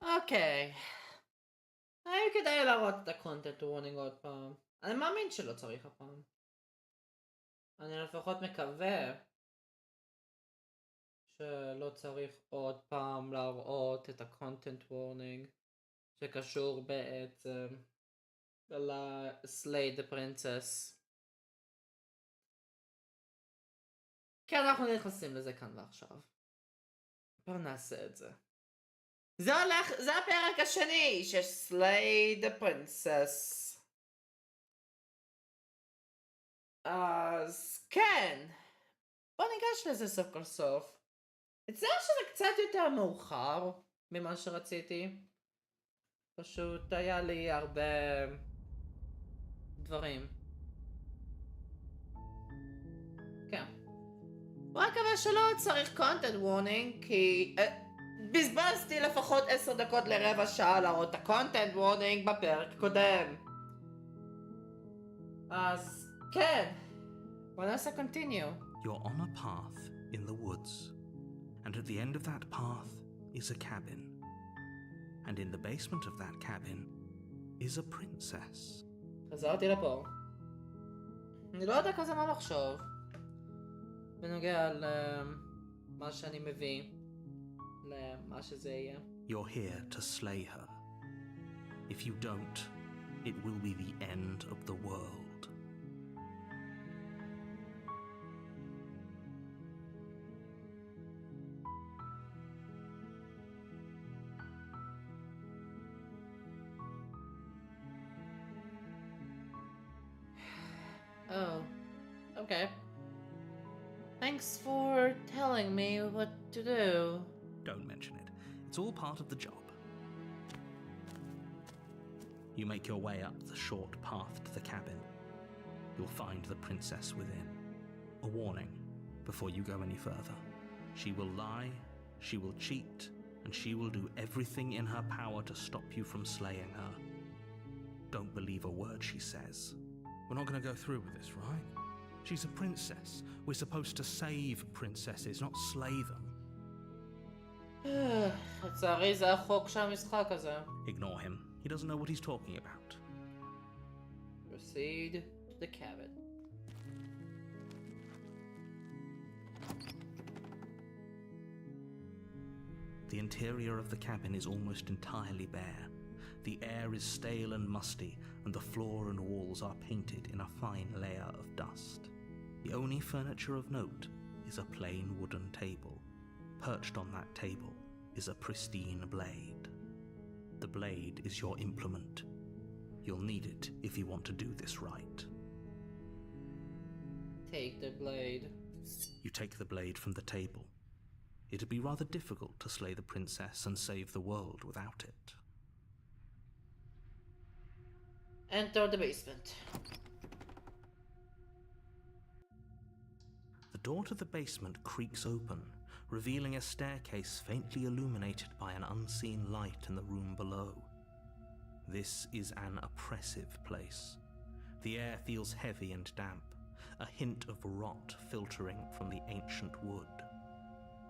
אוקיי. האם כדאי להראות את הקונטנט וורנינג עוד פעם? אני מאמין שלא צריך הפעם. אני לפחות מקווה שלא צריך עוד פעם להראות את הקונטנט וורנינג שקשור בעצם ל-Slay the Princess. כי אנחנו נכנסים לזה כאן ועכשיו. בואו נעשה את זה. זה הפרק השני של Slay the Princess. אז כן, בוא ניגש לזה סוף כל סוף. אצלנו שזה קצת יותר מאוחר ממה שרציתי. פשוט היה לי הרבה דברים. כן. רק אבל שלא צריך קונטנט וורנינג, כי בזבזתי לפחות 10 דקות לרבע שעה להראות את הקונטנט וורנינג בפרק קודם. אז כן, בוא נעשה continue. You're on a path in the woods, and at the end of that path is a cabin. And in the basement of that cabin is a princess. חזרתי לפה. אני לא יודע כזה מה לחשוב בנוגע למה שאני מביא, למה שזה יהיה. You're here to slay her. If you don't, it will be the end of the world. Oh, okay. Thanks for telling me what to do. Don't mention it. It's all part of the job. You make your way up the short path to the cabin. You'll find the princess within. A warning before you go any further. She will lie, she will cheat, and she will do everything in her power to stop you from slaying her. Don't believe a word she says. We're not going to go through with this, right? She's a princess. We're supposed to save princesses, not slay them. לצערי זה החוק של המשחק הזה. Ignore him. He doesn't know what he's talking about. Proceed to the cabin. The interior of the cabin is almost entirely bare. The air is stale and musty, and the floor and walls are painted in a fine layer of dust. The only furniture of note is a plain wooden table. Perched on that table is a pristine blade. The blade is your implement. You'll need it if you want to do this right. Take the blade. You take the blade from the table. It'd be rather difficult to slay the princess and save the world without it. Enter the basement. The door to the basement creaks open, revealing a staircase faintly illuminated by an unseen light in the room below. This is an oppressive place. The air feels heavy and damp, a hint of rot filtering from the ancient wood.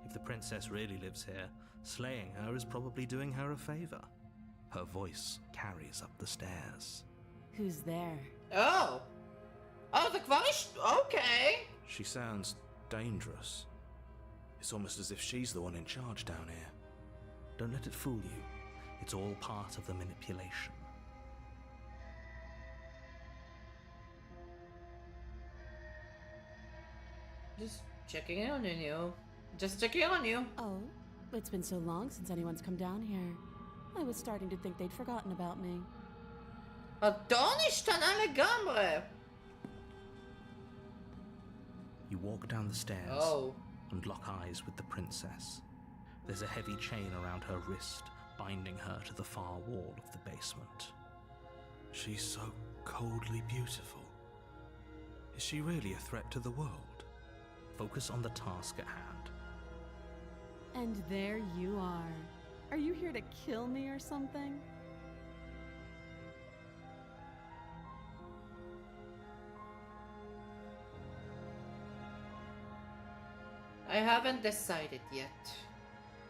If the princess really lives here, slaying her is probably doing her a favor. Her voice carries up the stairs. Who's there? Oh! Oh, the Kvarish? Okay! She sounds dangerous. It's almost as if she's the one in charge down here. Don't let it fool you. It's all part of the manipulation. Just checking in on you. Just checking on you. Oh, it's been so long since anyone's come down here. I was starting to think they'd forgotten about me. הטון השתנה לגמרי. You walk down the stairs Oh. and lock eyes with the princess. There's a heavy chain around her wrist, binding her to the far wall of the basement. She's so coldly beautiful. Is she really a threat to the world? Focus on the task at hand. And there you are. Are you here to kill me or something? I haven't decided yet.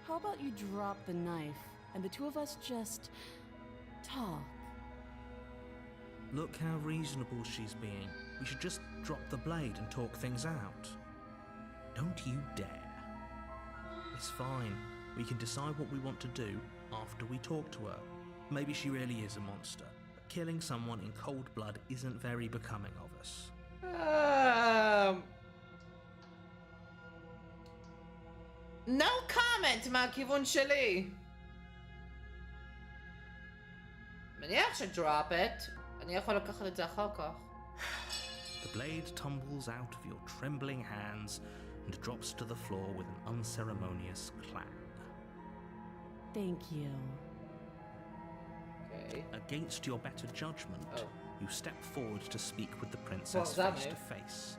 How about you drop the knife? and the two of us just talk. Look how reasonable she's being. We should just drop the blade and talk things out. Don't you dare. It's fine. We can decide what we want to do after we talk to her. Maybe she really is a monster, but killing someone in cold blood isn't very becoming of us. No comment מהכיוון שלי. מניח ש-drop it. אני יכול לקחת את זה אחר כך. The blade tumbles out of your trembling hands and drops to the floor with an unceremonious clang. Thank you. Okay. Against your better judgment, you step forward to speak with the What princess was that, face to mate? face.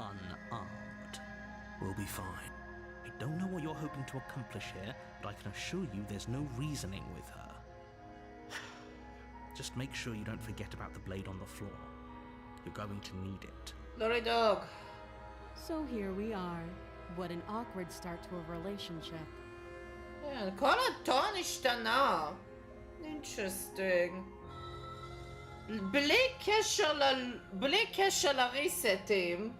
Unarmed. We'll be fine. I don't know what you're hoping to accomplish here, but I can assure you there's no reasoning with her. Just make sure you don't forget about the blade on the floor. You're going to need it. Lorry dog. So here we are. What an awkward start to a relationship. כן, כל הטון השתנה. Interesting. בלי קשר לריסטים,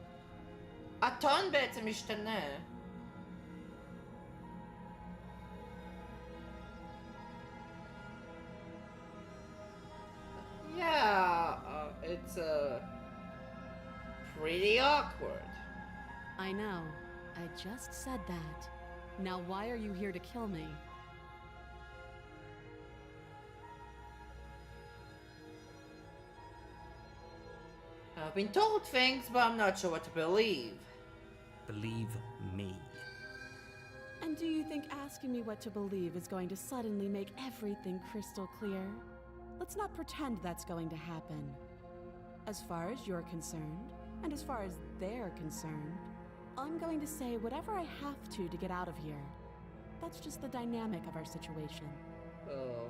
הטון בעצם משתנה. Yeah, it's pretty awkward. I know. I just said that. Now why are you here to kill me? I've been told things, but I'm not sure what to believe. Believe me. And do you think asking me what to believe is going to suddenly make everything crystal clear? Let's not pretend that's going to happen. As far as you're concerned, and as far as they're concerned, I'm going to say whatever I have to get out of here. That's just the dynamic of our situation. Oh.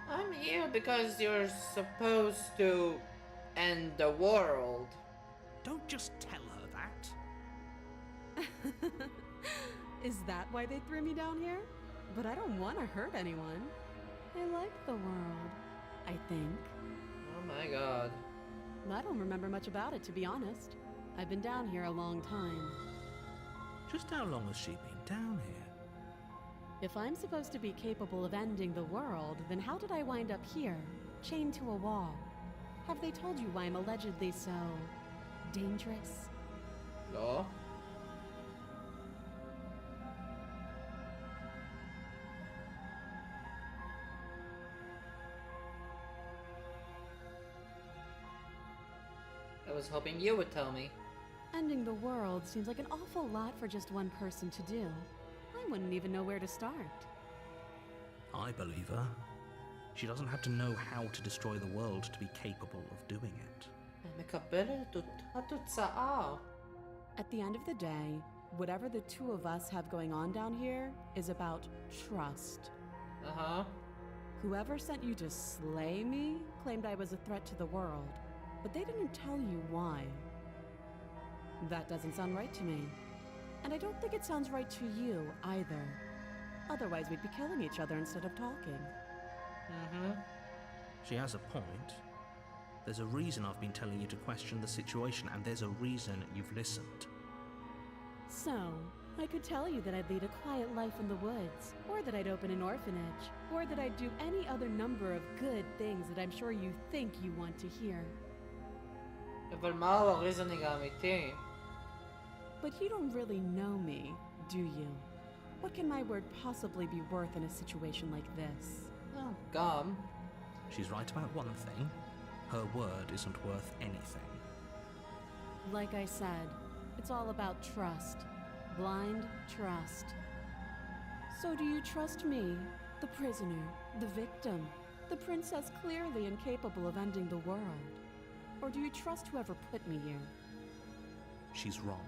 I'm here because you're supposed to end the world. Don't just tell her that. Is that why they threw me down here? But I don't want to hurt anyone. I like the world, I think. Oh my god. I don't remember much about it, to be honest. I've been down here a long time. Just how long has she been down here? If I'm supposed to be capable of ending the world, then how did I wind up here, chained to a wall? Have they told you why I'm allegedly so dangerous? No. I was hoping you would tell me. Ending the world seems like an awful lot for just one person to do. I wouldn't even know where to start. I believe her. She doesn't have to know how to destroy the world to be capable of doing it. מקבלת את התוצאה. At the end of the day, whatever the two of us have going on down here is about trust. Uh-huh. Whoever sent you to slay me claimed I was a threat to the world, but they didn't tell you why. That doesn't sound right to me. And I don't think it sounds right to you either. Otherwise, we'd be killing each other instead of talking. Mm-hmm. She has a point. There's a reason I've been telling you to question the situation, and there's a reason you've listened. So, I could tell you that I'd lead a quiet life in the woods, or that I'd open an orphanage, or that I'd do any other number of good things that I'm sure you think you want to hear. אבל מהו הריזונינג האמיתי? But you don't really know me, do you? What can my word possibly be worth in a situation like this? Oh, gum. She's right about one thing. Her word isn't worth anything. Like I said, it's all about trust. Blind trust. So do you trust me, the prisoner, the victim, the princess clearly incapable of ending the world? Or do you trust whoever put me here? She's wrong.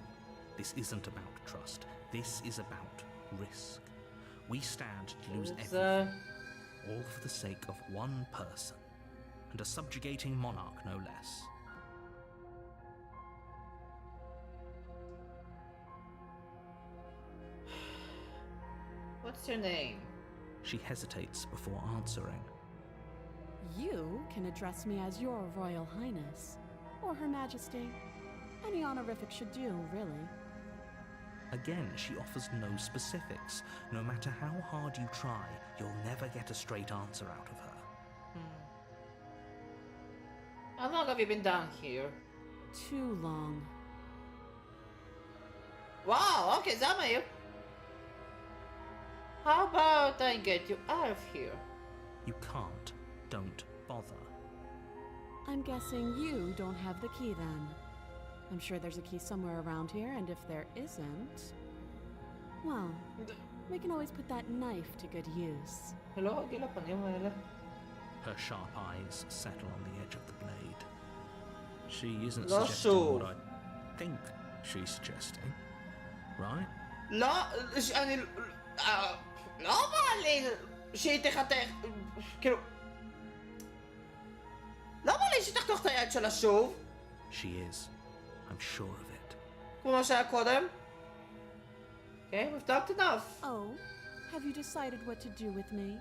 This isn't about trust. This is about risk. We stand to lose It's, everything, all for the sake of one person, and a subjugating monarch no less. What's your name? She hesitates before answering. You can address me as Your Royal Highness, or Her Majesty. Any honorific should do, really. Again, she offers no specifics. No matter how hard you try, you'll never get a straight answer out of her. How long have you been down here? Too long. Wow, okay, Zamayu. How about I get you out of here? You can't. Don't bother. I'm guessing you don't have the key then. I'm sure there's a key somewhere around here, and if there isn't... well, we can always put that knife to good use. Hello, gila pa niyo, Mela. Her sharp eyes settle on the edge of the blade. She isn't Lo suggesting so. what I think she's suggesting, right? לא, אני... לא בא לי שהיא תחתך... כאילו... לא בא לי שהיא תחתוך את היד שלה שוב, She is. I'm sure of it. כמו מה שהיה קודם. Okay, we've talked enough. Oh, have you decided what to do with me?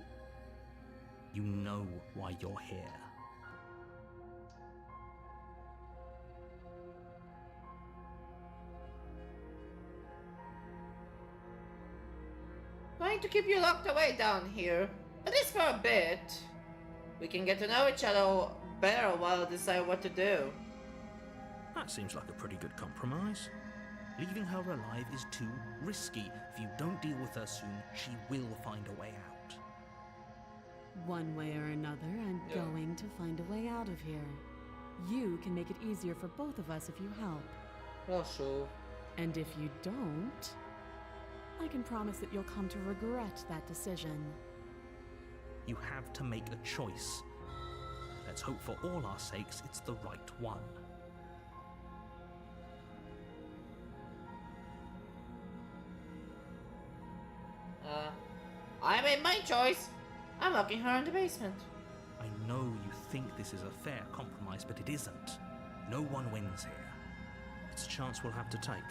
You know why you're here. Going to keep you locked away down here, at least for a bit. We can get to know each other better while I decide what to do. That seems like a pretty good compromise. Leaving her alive is too risky. If you don't deal with her soon, she will find a way out. One way or another, I'm Yeah. going to find a way out of here. You can make it easier for both of us if you help. לא שוב. And if you don't, I can promise that you'll come to regret that decision. You have to make a choice. Let's hope for all our sakes it's the right one. I made my choice. I'm locking her in the basement. I know you think this is a fair compromise, but it isn't. No one wins here. It's a chance we'll have to take.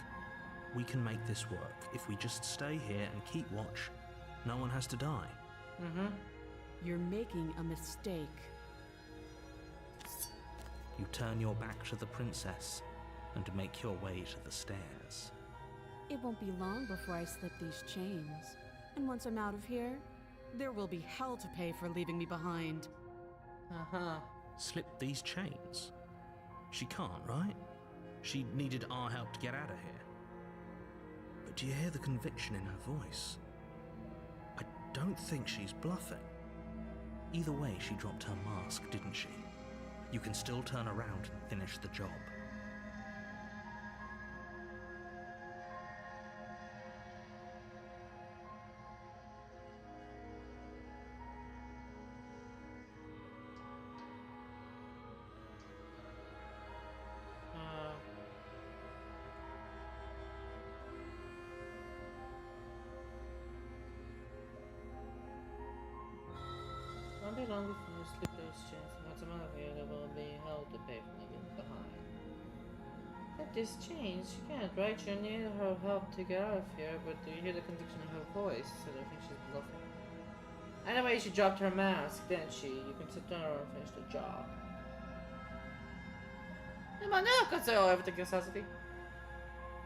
We can make this work. If we just stay here and keep watch, no one has to die. You're making a mistake. You turn your back to the princess and make your way to the stairs. It won't be long before I slip these chains. And once I'm out of here, there will be hell to pay for leaving me behind. Slip these chains? She can't, right? She needed our help to get out of here. But do you hear the conviction in her voice? I don't think she's bluffing. Either way, she dropped her mask, didn't she? You can still turn around and finish the job. Won't be long before you slip those chains. Once I'm out of here, there will be hell to pay for leaving behind. At these chains, she can't, right? You need her help to get out of here, but do you hear the conviction in her voice? So I think she's bluffing. Anyway, she dropped her mask, didn't she? You can sit down and finish the job.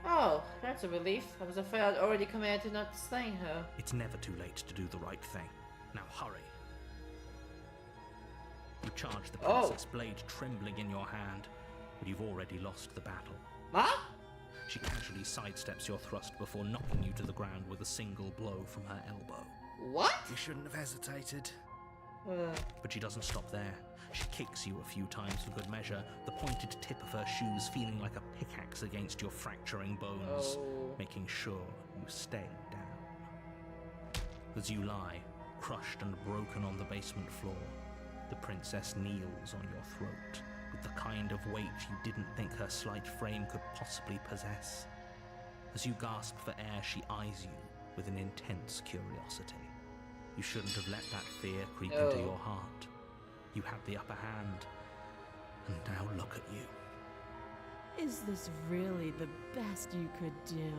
Oh, that's a relief. I was afraid I'd already committed not slaying her. It's never too late to do the right thing. Now hurry. You charge the princess, blade trembling in your hand, but you've already lost the battle. What? She casually sidesteps your thrust before knocking you to the ground with a single blow from her elbow. What? You shouldn't have hesitated. But she doesn't stop there. She kicks you a few times for good measure, the pointed tip of her shoes feeling like a pickaxe against your fracturing bones, making sure you stay down. As you lie, crushed and broken on the basement floor, the princess kneels on your throat with the kind of weight you didn't think her slight frame could possibly possess. As you gasp for air, she eyes you with an intense curiosity. You shouldn't have let that fear creep into your heart. You had the upper hand, and now look at you. Is this really the best you could do?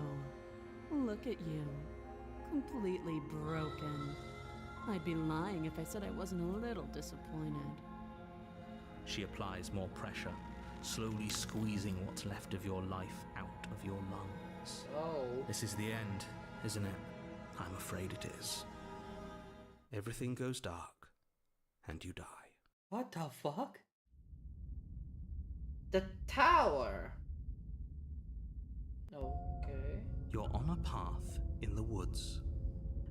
Look at you. Completely broken. I'd be lying if I said I wasn't a little disappointed. She applies more pressure, slowly squeezing what's left of your life out of your lungs. Oh. This is the end, isn't it? I'm afraid it is. Everything goes dark, and you die. What the fuck? The tower. Okay. You're on a path in the woods,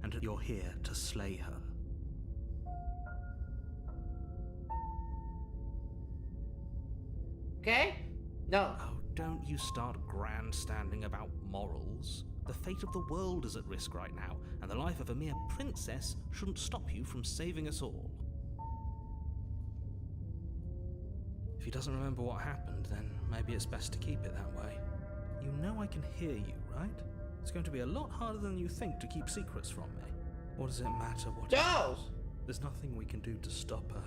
and you're here to slay her. Okay? No. Oh, don't you start grandstanding about morals. The fate of the world is at risk right now, and the life of a mere princess shouldn't stop you from saving us all. If he doesn't remember what happened, then maybe it's best to keep it that way. You know I can hear you, right? It's going to be a lot harder than you think to keep secrets from me. What does it matter what No! happens? There's nothing we can do to stop her.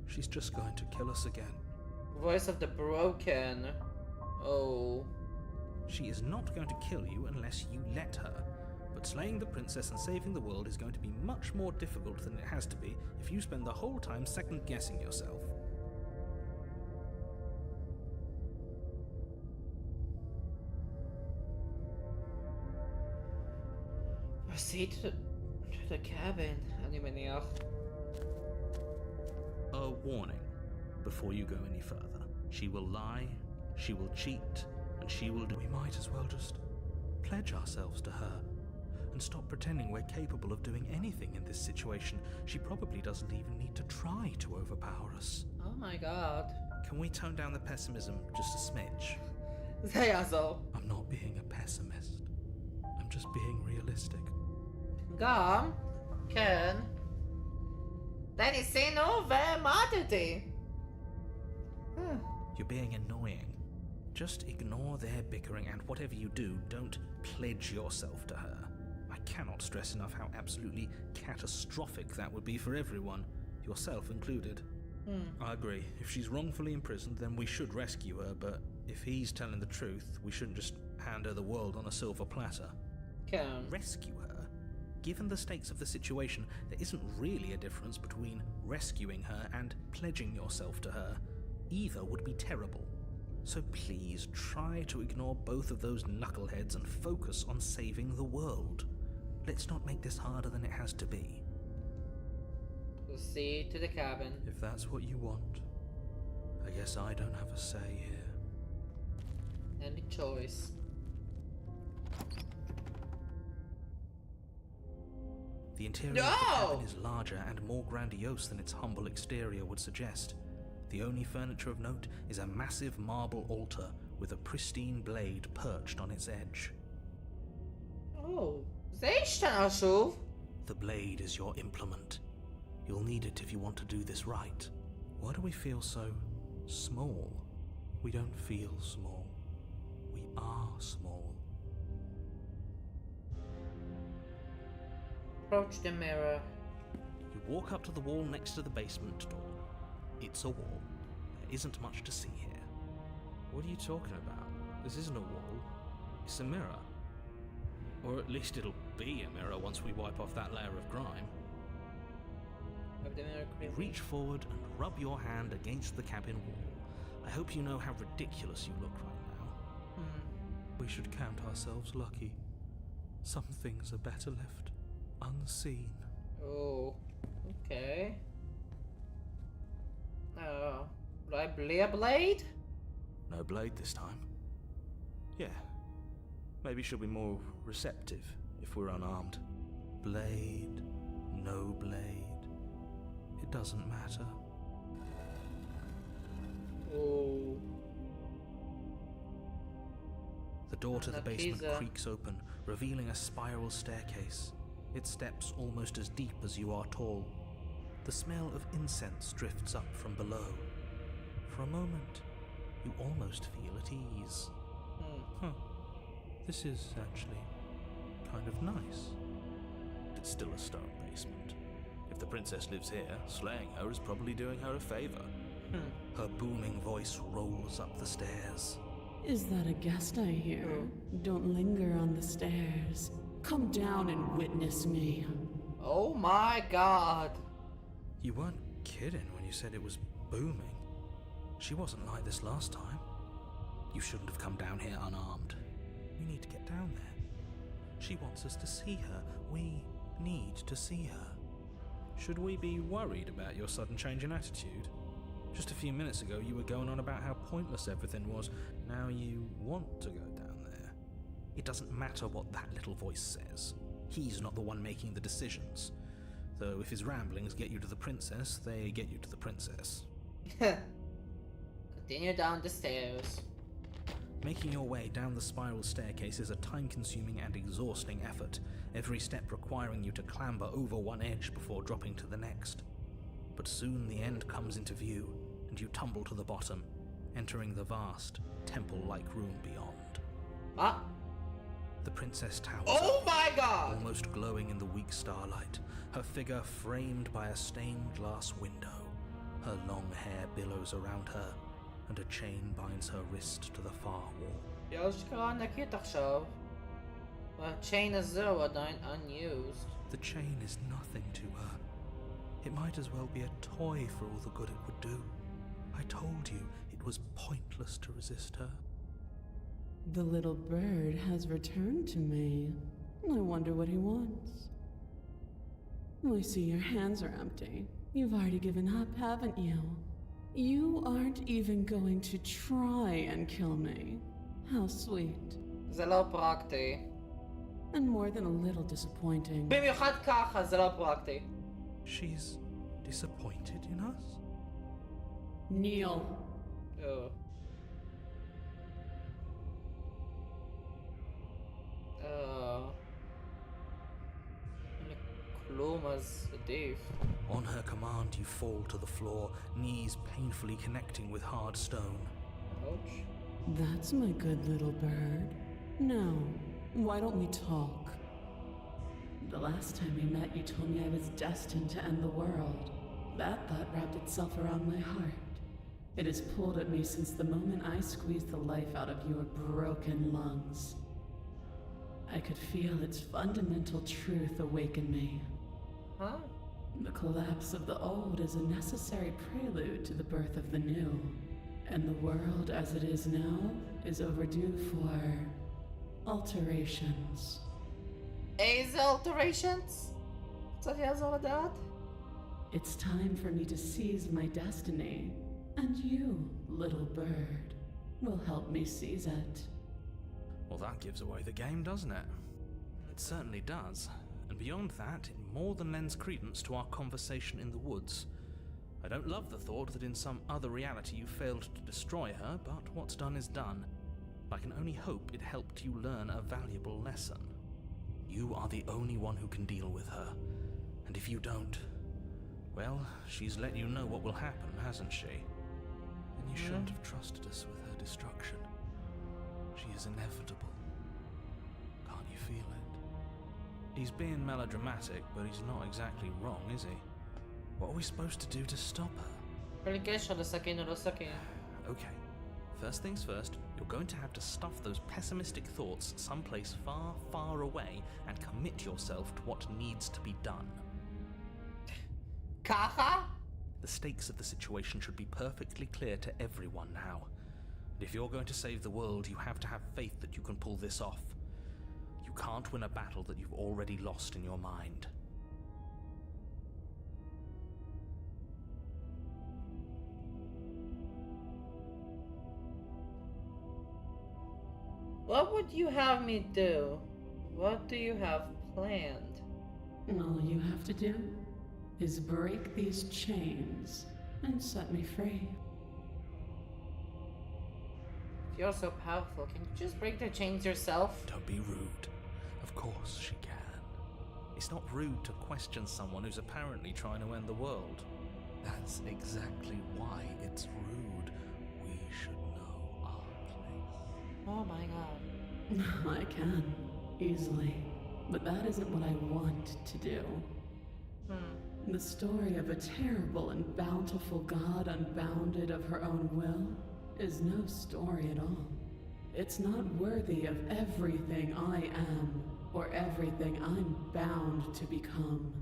She's just going to kill us again. Voice of the broken. Oh. She is not going to kill you unless you let her. But slaying the princess and saving the world is going to be much more difficult than it has to be if you spend the whole time second-guessing yourself. Proceed to the cabin. אני מניח. A warning before you go any further. She will lie, she will cheat, and she will do. We might as well just pledge ourselves to her and stop pretending we're capable of doing anything in this situation. She probably doesn't even need to try to overpower us. Oh my god. Can we tone down the pessimism just a smidge? זה יעזור. I'm not being a pessimist. I'm just being realistic. גם, כן. זה ניסינו ומטתי. You're being annoying. Just ignore their bickering, and whatever you do, don't pledge yourself to her. I cannot stress enough how absolutely catastrophic that would be for everyone, yourself included. I agree. If she's wrongfully imprisoned, then we should rescue her, but if he's telling the truth, we shouldn't just hand her the world on a silver platter. כן. Rescue her? Given the stakes of the situation, there isn't really a difference between rescuing her and pledging yourself to her. Either would be terrible. So please try to ignore both of those knuckleheads and focus on saving the world. Let's not make this harder than it has to be. Proceed to the cabin. If that's what you want, I guess I don't have a say here. Any choice. The interior of the cabin is larger and more grandiose than its humble exterior would suggest. The only furniture of note is a massive marble altar with a pristine blade perched on its edge. Oh, זה השתנה שוב. The blade is your implement. You'll need it if you want to do this right. Why do we feel so small? We don't feel small. We are small. Approach the mirror. You walk up to the wall next to the basement door. It's a wall. There isn't much to see here. What are you talking about? This isn't a wall. It's a mirror. Or at least it'll be a mirror once we wipe off that layer of grime. Have the mirror You creepy. reach forward and rub your hand against the cabin wall. I hope you know how ridiculous you look right now. We should count ourselves lucky. Some things are better left unseen. Oh, okay. Would I play a blade? No blade this time. Yeah. Maybe she'll be more receptive if we're unarmed. Blade, no blade. It doesn't matter. Oh. The door to the basement Pizza. creaks open, revealing a spiral staircase. Its steps almost as deep as you are tall. The smell of incense drifts up from below. For a moment, you almost feel at ease. This is actually kind of nice. It's still a stone basement. If the princess lives here, slaying her is probably doing her a favor. Her booming voice rolls up the stairs. Is that a guest I hear? Don't linger on the stairs. Come down and witness me. Oh my god. You weren't kidding when you said it was booming. She wasn't like this last time. You shouldn't have come down here unarmed. We need to get down there. She wants us to see her. We need to see her. Should we be worried about your sudden change in attitude? Just a few minutes ago you were going on about how pointless everything was. Now you want to go down there. It doesn't matter what that little voice says. He's not the one making the decisions. Though if his ramblings get you to the princess, they get you to the princess. Continue down the stairs. Making your way down the spiral staircase is a time-consuming and exhausting effort, every step requiring you to clamber over one edge before dropping to the next. But soon the end comes into view, and you tumble to the bottom, entering the vast, temple-like room beyond. What? The princess towers Oh up, my god! almost glowing in the weak starlight, her figure framed by a stained glass window. Her long hair billows around her, and a chain binds her wrist to the far wall. אשכרה ענקית עכשיו. והchain הזה הוא עדיין unused. The chain is nothing to her. It might as well be a toy for all the good it would do. I told you it was pointless to resist her. The little bird has returned to me. I wonder what he wants. I see your hands are empty. You've already given up, haven't you? You aren't even going to try and kill me. How sweet. זה לא פרקטי. And more than a little disappointing. במיוחד ככה זה לא פרקטי. She's disappointed in us? Kneel. Oh. כלום אז עדיף. On her command, you fall to the floor, knees painfully connecting with hard stone. Ouch. That's my good little bird. Now, why don't we talk? The last time we met, you told me I was destined to end the world. That thought wrapped itself around my heart. It has pulled at me since the moment I squeezed the life out of your broken lungs. I could feel its fundamental truth awaken me. Huh? The collapse of the old is a necessary prelude to the birth of the new. And the world as it is now is overdue for alterations. איזה alterations? קצת יעזור לדעת? It's time for me to seize my destiny. And you, little bird, will help me seize it. Well, that gives away the game, doesn't it? It certainly does. And beyond that, it more than lends credence to our conversation in the woods. I don't love the thought that in some other reality you failed to destroy her, but what's done is done. I can only hope it helped you learn a valuable lesson. You are the only one who can deal with her. And if you don't, well, she's let you know what will happen, hasn't she? And you shouldn't have trusted us with her destruction. She is inevitable. Can't you feel it? He's being melodramatic, but he's not exactly wrong, is he? What are we supposed to do to stop her? בלי קשר לסכין או לא סכין. Okay, first things first, you're going to have to stuff those pessimistic thoughts someplace far, far away and commit yourself to what needs to be done. ככה? The stakes of the situation should be perfectly clear to everyone now. And if you're going to save the world, you have to have faith that you can pull this off. You can't win a battle that you've already lost in your mind. What would you have me do? What do you have planned? All you have to do is break these chains and set me free. If you're so powerful, can you just break the chains yourself? Don't be rude. Of course she can. It's not rude to question someone who's apparently trying to end the world. That's exactly why it's rude. We should know our place. Oh my god. I can, easily. But that isn't what I want to do. The story of a terrible and bountiful god unbounded of her own will is no story at all. It's not worthy of everything I am, or everything I'm bound to become.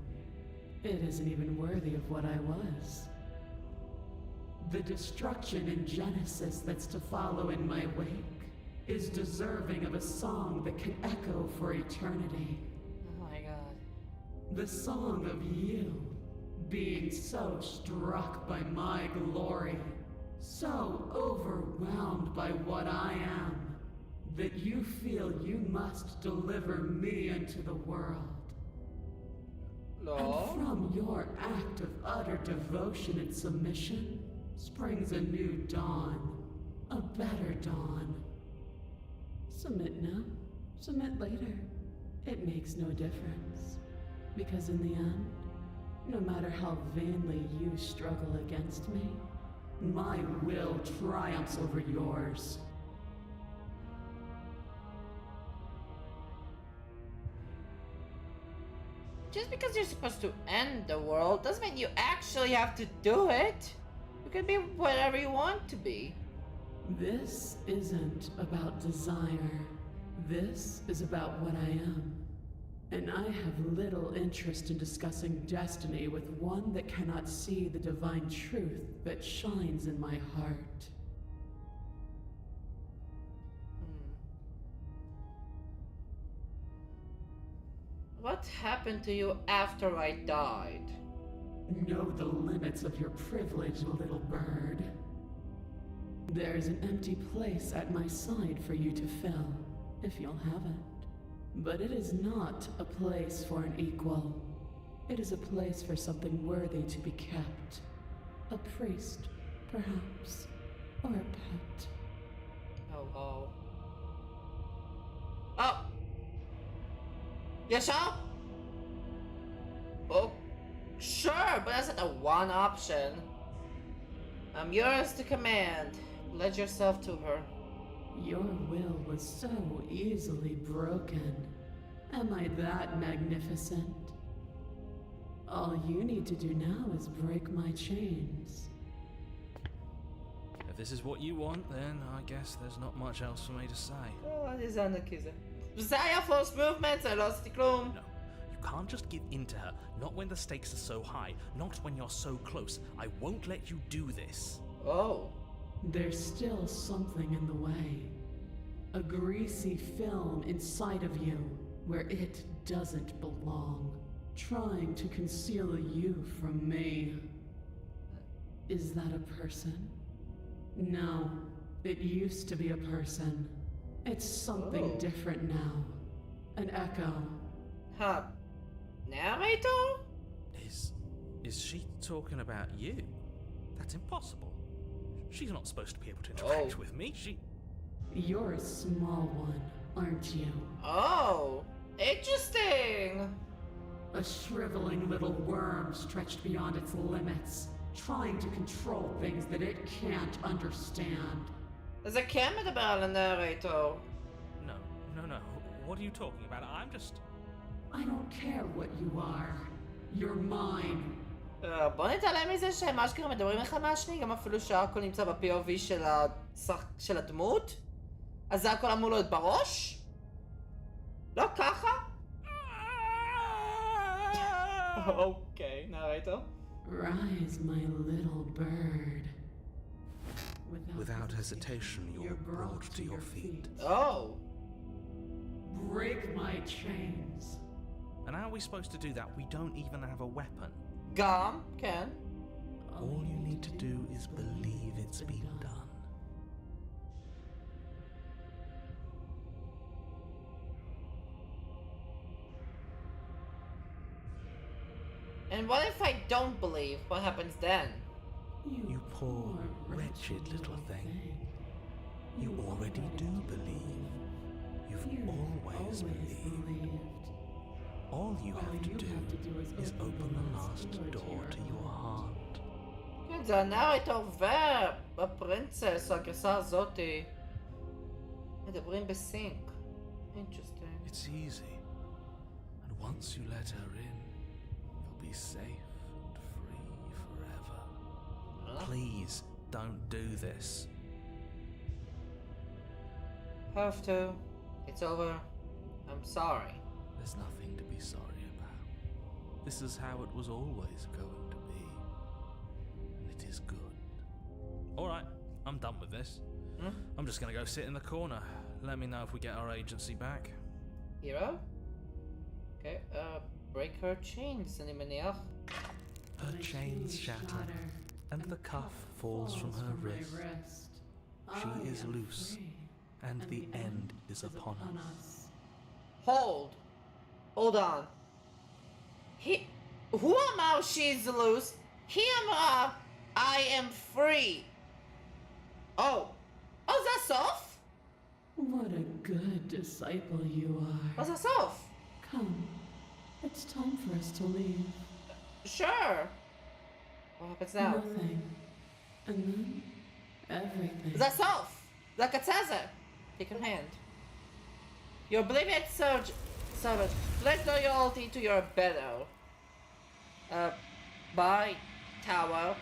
It isn't even worthy of what I was. The destruction in Genesis that's to follow in my wake is deserving of a song that can echo for eternity. Oh my god. The song of you, being so struck by my glory, so overwhelmed by what I am, that you feel you must deliver me into the world. No. And from your act of utter devotion and submission springs a new dawn, a better dawn. Submit now, submit later. It makes no difference. Because in the end, no matter how vainly you struggle against me, my will triumphs over yours. Just because you're supposed to end the world doesn't mean you actually have to do it. You can be whatever you want to be. This isn't about desire. This is about what I am. And I have little interest in discussing destiny with one that cannot see the divine truth that shines in my heart. What happened to you after I died? Know the limits of your privilege, little bird. There's an empty place at my side for you to fill, if you'll have it. But it is not a place for an equal. It is a place for something worthy to be kept. A priest, perhaps, or a pet. Oh, wow. Oh! Yes, sir? Oh, sure, but that's not the one option. I'm yours to command. Pledge yourself to her. Your will was so easily broken. Am I that magnificent? All you need to do now is break my chains. If this is what you want, then I guess there's not much else for me to say. Oh, this is Anarchism. Desire force movements, I lost the clue. No, you can't just give in to her. Not when the stakes are so high. Not when you're so close. I won't let you do this. Oh. There's still something in the way. A greasy film inside of you where it doesn't belong, trying to conceal you from me. Is that a person? No, it used to be a person. It's something different now. An echo. Huh. Narrator? Is she talking about you? That's impossible. She's not supposed to be able to interact with me. You're a small one, aren't you? Oh. Interesting. A shriveling little worm stretched beyond its limits, trying to control things that it can't understand. There's a camera about a narrator. No. What are you talking about? I don't care what you are. You're mine. בוא נתעלם מזה שהם אשכרה מדברים אחד מהשני, גם אפילו שהכל נמצא ב-POV של הדמות? אז זה הכל אמור להיות בראש? לא ככה? אוקיי, נרייטור. Rise, my little bird. Without hesitation, you're brought to your feet. Oh. Break my chains. And how are we supposed to do that? We don't even have a weapon. גם, כן. All you need to do is believe it's been done. And what if I don't believe? What happens then? You poor, wretched little thing. You already do believe. You've always believed. All you have to do is open the last door to your heart. כן, זה הנרייטור והפרינצס, הגרסה הזאתי. מדברים בסינק. Interesting. It's easy. And once you let her in, you'll be safe and free forever. Please, don't do this. have to. It's over. I'm sorry. There's nothing to be sorry about. This is how it was always going to be. And it is good. Alright, I'm done with this. I'm just gonna go sit in the corner. Let me know if we get our agency back. Hero? Okay, break her chains, any meneer. Her chains shatter, and the cuff falls from her wrist. She is loose, and the end is upon us. Hold on. Who am I? She's loose. I am free. Oh, that's off? What a good disciple you are. That's off. Come, it's time for us to leave. Sure. What happens now? Nothing. And then, everything. That's off. Like it says it. Take her hand. Your obliviate servant pledge loyalty to your better. Bye, tower.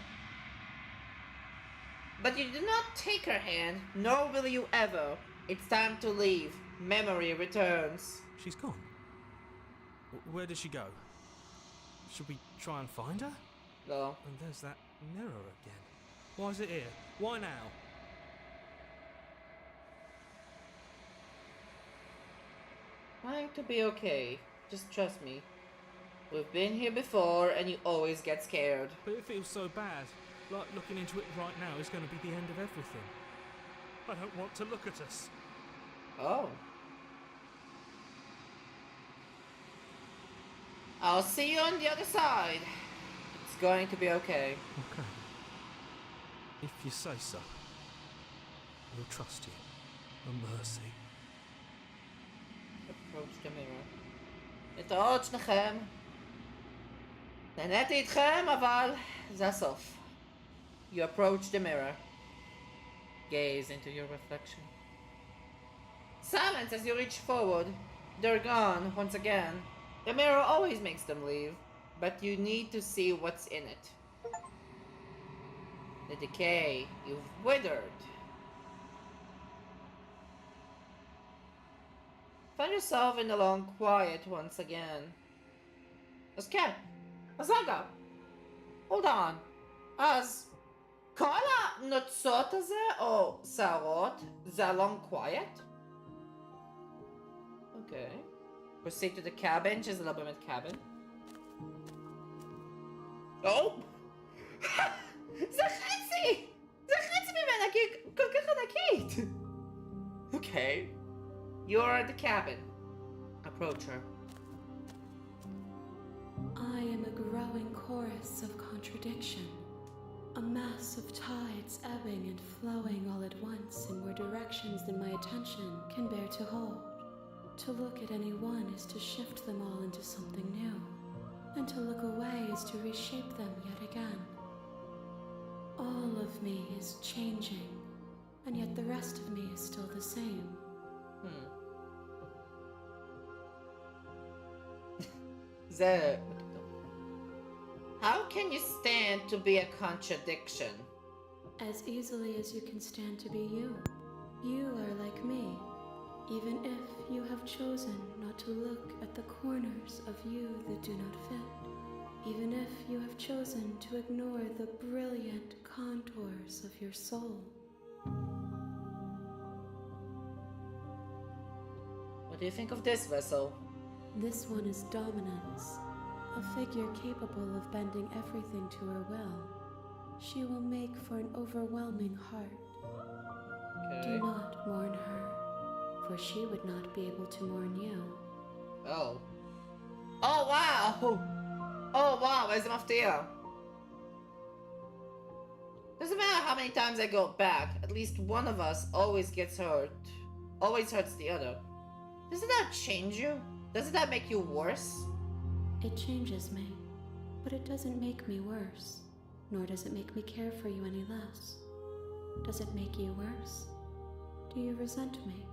But you do not take her hand, nor will you ever. It's time to leave. Memory returns. She's gone. Where did she go? Should we try and find her? No. And there's that mirror again. Why is it here? Why now? Going to be okay. Just trust me. We've been here before and you always get scared. But it feels so bad. Like looking into it right now is going to be the end of everything. I don't want to look at us. Oh. I'll see you on the other side. It's going to be okay. Okay. If you say so. We'll trust you. A mercy. Approach the mirror. להתראות שניכם. נהניתי איתכם, אבל זה הסוף. You approach the mirror. Gaze into your reflection. Silence as you reach forward. They're gone once again. The mirror always makes them leave, but you need to see what's in it. The decay. You've withered. Find yourself in the long quiet once again. Okay. Azaga. Hold on. אז כל הנוצות הזה, או שערות, זה long quiet? Okay. Proceed to the cabin, שזה לא באמת cabin. Oh! זה חצי! זה חצי ממנה, כי היא כל כך ענקית! Okay. You're at the cabin. Approach her. I am a growing chorus of contradiction. A mass of tides ebbing and flowing all at once in more directions than my attention can bear to hold. To look at any one is to shift them all into something new, and to look away is to reshape them yet again. All of me is changing, and yet the rest of me is still the same. How can you stand to be a contradiction? As easily as you can stand to be you. You are like me, even if you have chosen not to look at the corners of you that do not fit. Even if you have chosen to ignore the brilliant contours of your soul. What do you think of this vessel? This one is dominance, a figure capable of bending everything to her will. She will make for an overwhelming heart. Okay. Do not mourn her, for she would not be able to mourn you. Oh. Oh wow! Oh wow, איזה מפתיע. Doesn't matter how many times I go back, at least one of us always gets hurt. Always hurts the other. Doesn't that change you? Doesn't that make you worse? It changes me, but it doesn't make me worse, nor does it make me care for you any less. Does it make you worse? Do you resent me?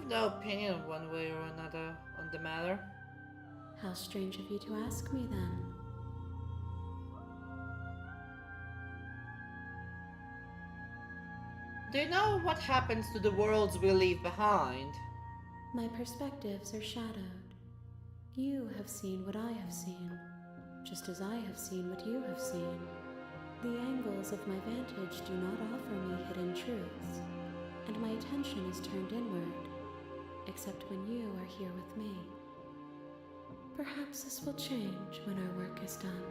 have no opinion one way or another on the matter. How strange of you to ask me then. Do you know what happens to the worlds we leave behind? My perspectives are shadowed. You have seen what I have seen, just as I have seen what you have seen. The angles of my vantage do not offer me hidden truths, and my attention is turned inward, except when you are here with me. Perhaps this will change when our work is done.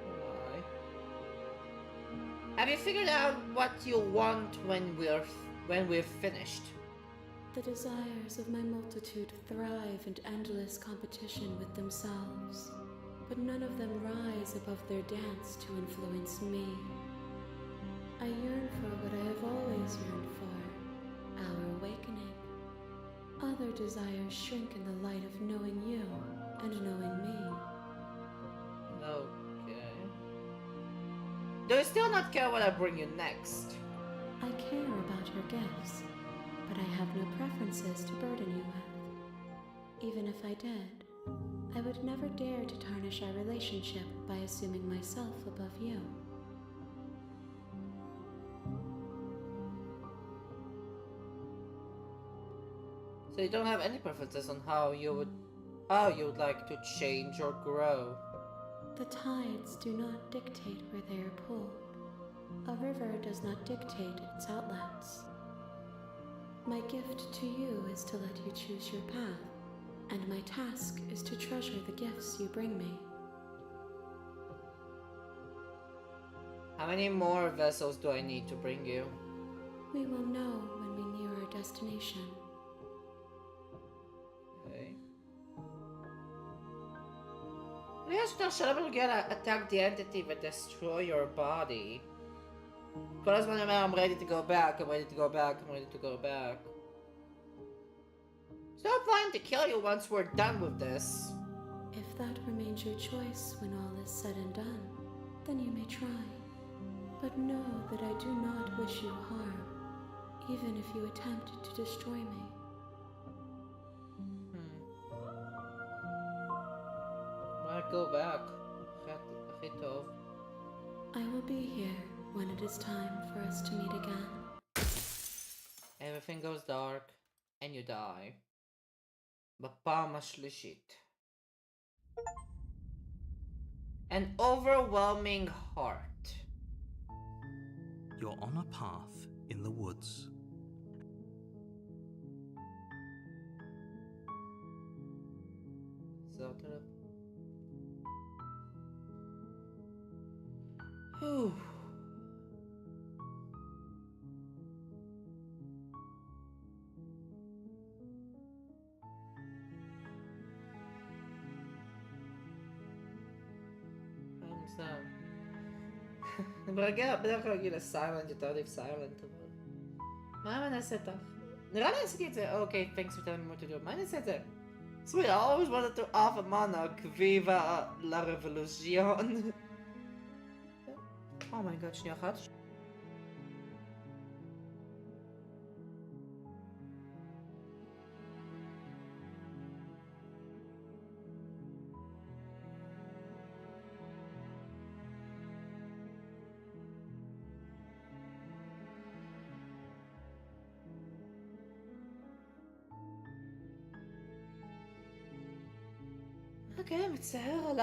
Why? Have you figured out what you want when we're finished? The desires of my multitude thrive in endless competition with themselves, but none of them rise above their dance to influence me. I yearn for what I have always yearned for, our awakening. Other desires shrink in the light of knowing you and knowing me. Okay. Do you still not care what I bring you next? I care about your gifts, but I have no preferences to burden you with. Even if I did, I would never dare to tarnish our relationship by assuming myself above you. So you don't have any preferences on how you would like to change or grow? The tides do not dictate where they are pulled. A river does not dictate its outlets. My gift to you is to let you choose your path, and my task is to treasure the gifts you bring me. How many more vessels do I need to bring you? We will know when we near our destination. Okay. Yes, no, shut up and attack the entity that destroy your body. Because when I'm ready to go back, I'm ready to go back, I'm ready to go back. It's not planning to kill you once we're done with this. If that remains your choice when all is said and done, then you may try. But know that I do not wish you harm, even if you attempt to destroy me. I'll go back. I will be here when it is time for us to meet again. Everything goes dark, and you die. בפעם השלישית. An overwhelming heart. You're on a path in the woods. Whew. בדרך כלל רגיל לסיילנט, יותר עדיף סיילנט, אבל... מה אני אעשה איתך? נראה לי עשיתי את זה, אוקיי, thanks for telling me what to do, מה אני אעשה את זה? Sweet, I always wanted to offer monarch, viva la revolution. Oh my god, שנייה אחת. אוקיי, מצטער על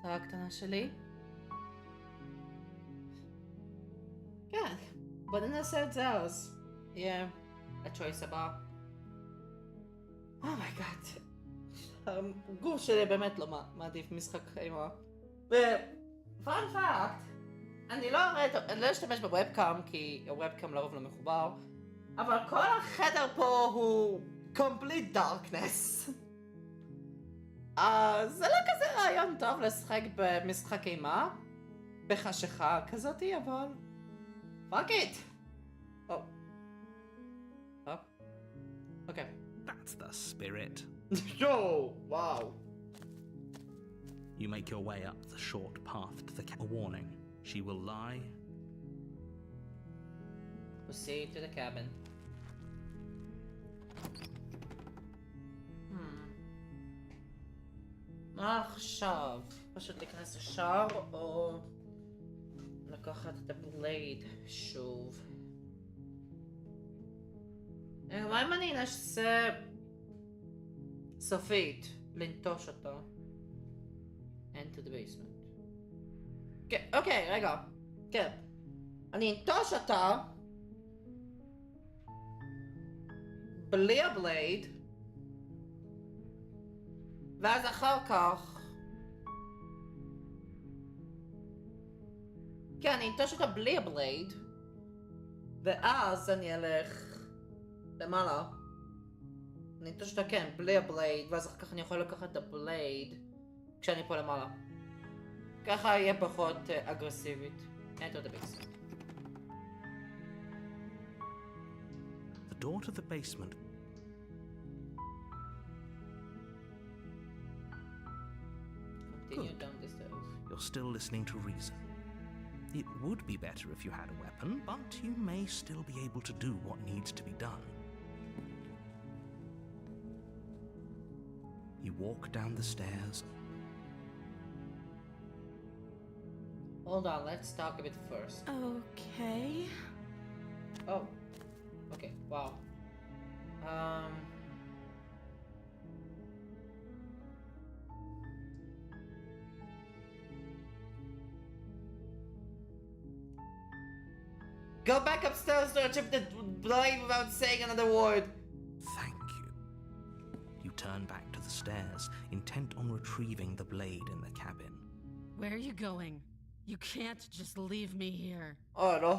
הקטנה שלי. כן, בוא ננסה את זה אז. יהיה הצ'וייס הבא. אומייגאד. הגוף שלי באמת לא מעדיף משחק אימה. ופאנ פאקט, אני לא אשתמש בוובקאם כי הוובקאם לרוב לא מחובר, אבל כל החדר פה הוא complete darkness. זה לא כזה רעיון טוב לשחק במשחק אימה בחשיכה כזאתי, אבל fuck it. Okay. That's the spirit. Yo, wow. You make your way up the short path to the A warning. She will lie. Proceed to the cabin. מה עכשיו? פשוט להיכנס לשער או לקחת את הבלייד שוב? אולי אם אני אנסה סופית לנטוש אותו. Into the basement. כן, אוקיי, רגע. כן. אני אנטוש אותה בלי הבלייד ואז אחר כך כן, אני אנטוש אותה בלי הבלייד ואז אני אלך למעלה. אני אנטוש אותה כן, בלי הבלייד ואז אחר כך אני יכול לקחת את הבלייד כשאני פה למעלה. ככה יהיה פחות אגרסיבית. Enter the basement. The door to the basement Continue Good. down the stairs. You're still listening to reason. It would be better if you had a weapon, but you may still be able to do what needs to be done. You walk down the stairs. Hold on, let's talk a bit first. Okay. Oh. Okay, wow. Go back upstairs to achieve the blade without saying another word. Thank you. You turn back to the stairs, intent on retrieving the blade in the cabin. Where are you going? You can't just leave me here. Oh no,